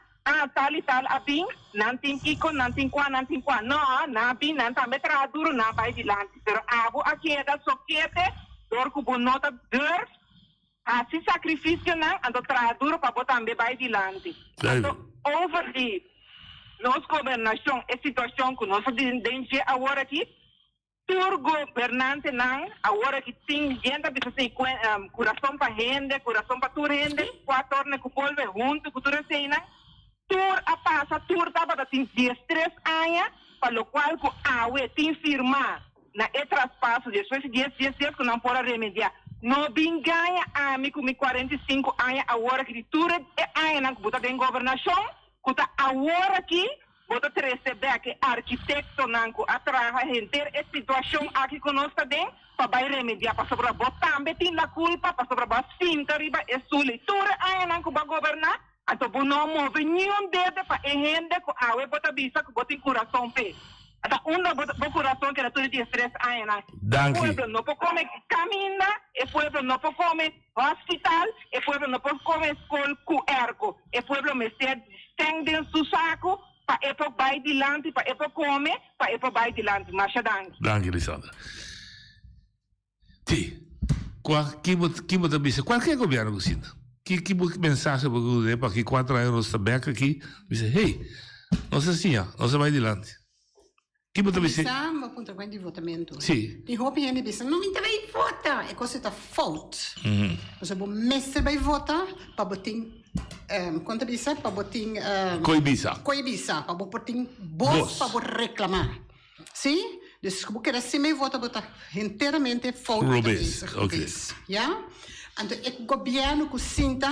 Tal e tal, abing, nanting kiko, nanting kwa. No, nabi, nantame traduro, na vai dilante. Pero abo aqui é da soquete, dor com nota dor, assim sacrifício não, ando traduro para botar também vai dilante. Então, over the nossa governação, a situação que nós temos agora aqui, tur governante não, agora que tem gente que tem coração para gente, coração para tur gente, quatro torne com o povo junto, com tudo assim, não. Tur a passa, tur tava da tem 13 anos, para o qual que a UE tem firma na traspasso, depois de 10 que não pode remediar. Não bem ganha a mim com 45 anos, agora que tur é ano que bota em governação, que tá agora aqui, bota receber que arquiteto não que atrás a gente a situação aqui que nós temos, para remediar, para sobre botar também tem a culpa, para sobre a cinta riba é suli. Tur é ano que vai governar. Então, não move nenhum dedo para a gente que a UE bota vista que bota em coração pé. Então, um coração que era tudo de estresse ainda. O povo não pode comer caminha, o povo não pode comer hospital, o povo não pode comer escola com ergo. O povo me tem dentro do saco para ele vai dilante, para ele comer, para ele vai dilante. Marcha danke. Danke, Lisandra. Sì, chi bota vista? Qualche governo così. Que mensagem para que 4 anos está bem aqui, diz, hey, nossa senhora, nós vai adiante. Que bota você? Uma ponta de votamento. Sim. E roupa ainda diz, não me vai votar, é coisa da fault. Você o mestre vai votar para botar quanto diz, para botar coibisa, para botar voz para reclamar. Sim? Dus eu quero assim me votar botar inteiramente fault. Ok. Ja? Então, o governo que sinta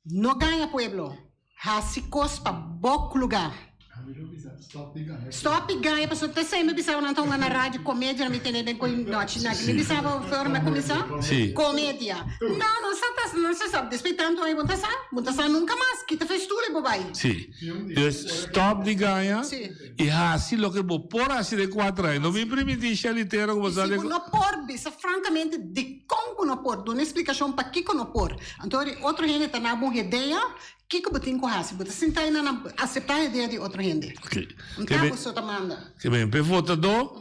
não ganha pueblo. Há-se coisa para bom lugar. Stop e ganha. Pessoa até sempre me bisava não na rádio comédia, não me entende com noite. Me bisava a forma de começar? Comédia. Não se sabe. Respeitando aí, Montassá nunca mais. Que te fez tudo, bobai. Sim. Stop de ganha. E assim, o que vou pôr assim de 4 anos. Não me permitir que ele tenha como você. Não pôr, bisa, francamente, de como não pôr. Dou uma explicação para que não pôr. Então, outra gente está na boa ideia. O que você tem que fazer? Você sentar e aceitar a ideia de outra gente. Ok. Então, você está mandando. Que bem, para votador,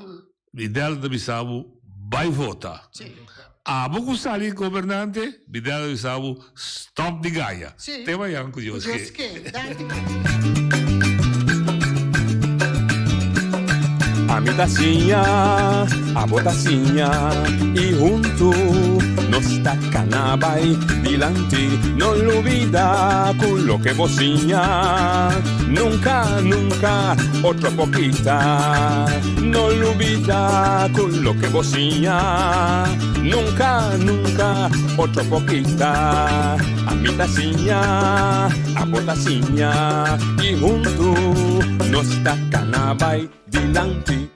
ideal da Bissau, vai votar. Sim. A pouco sair governante, ideal da Bissau, stop de ganha. Sim. Tema yang com Deus que. A mi tacinha, a botacinha, e junto nos tacanabay dilante, no olvida quello que vocinha, nunca, nunca, otra poquita, no olvida quello que vocinha, nunca, nunca, otra poquita, a mi tacinha, a botacinha, y junto nos tacanabay dilante.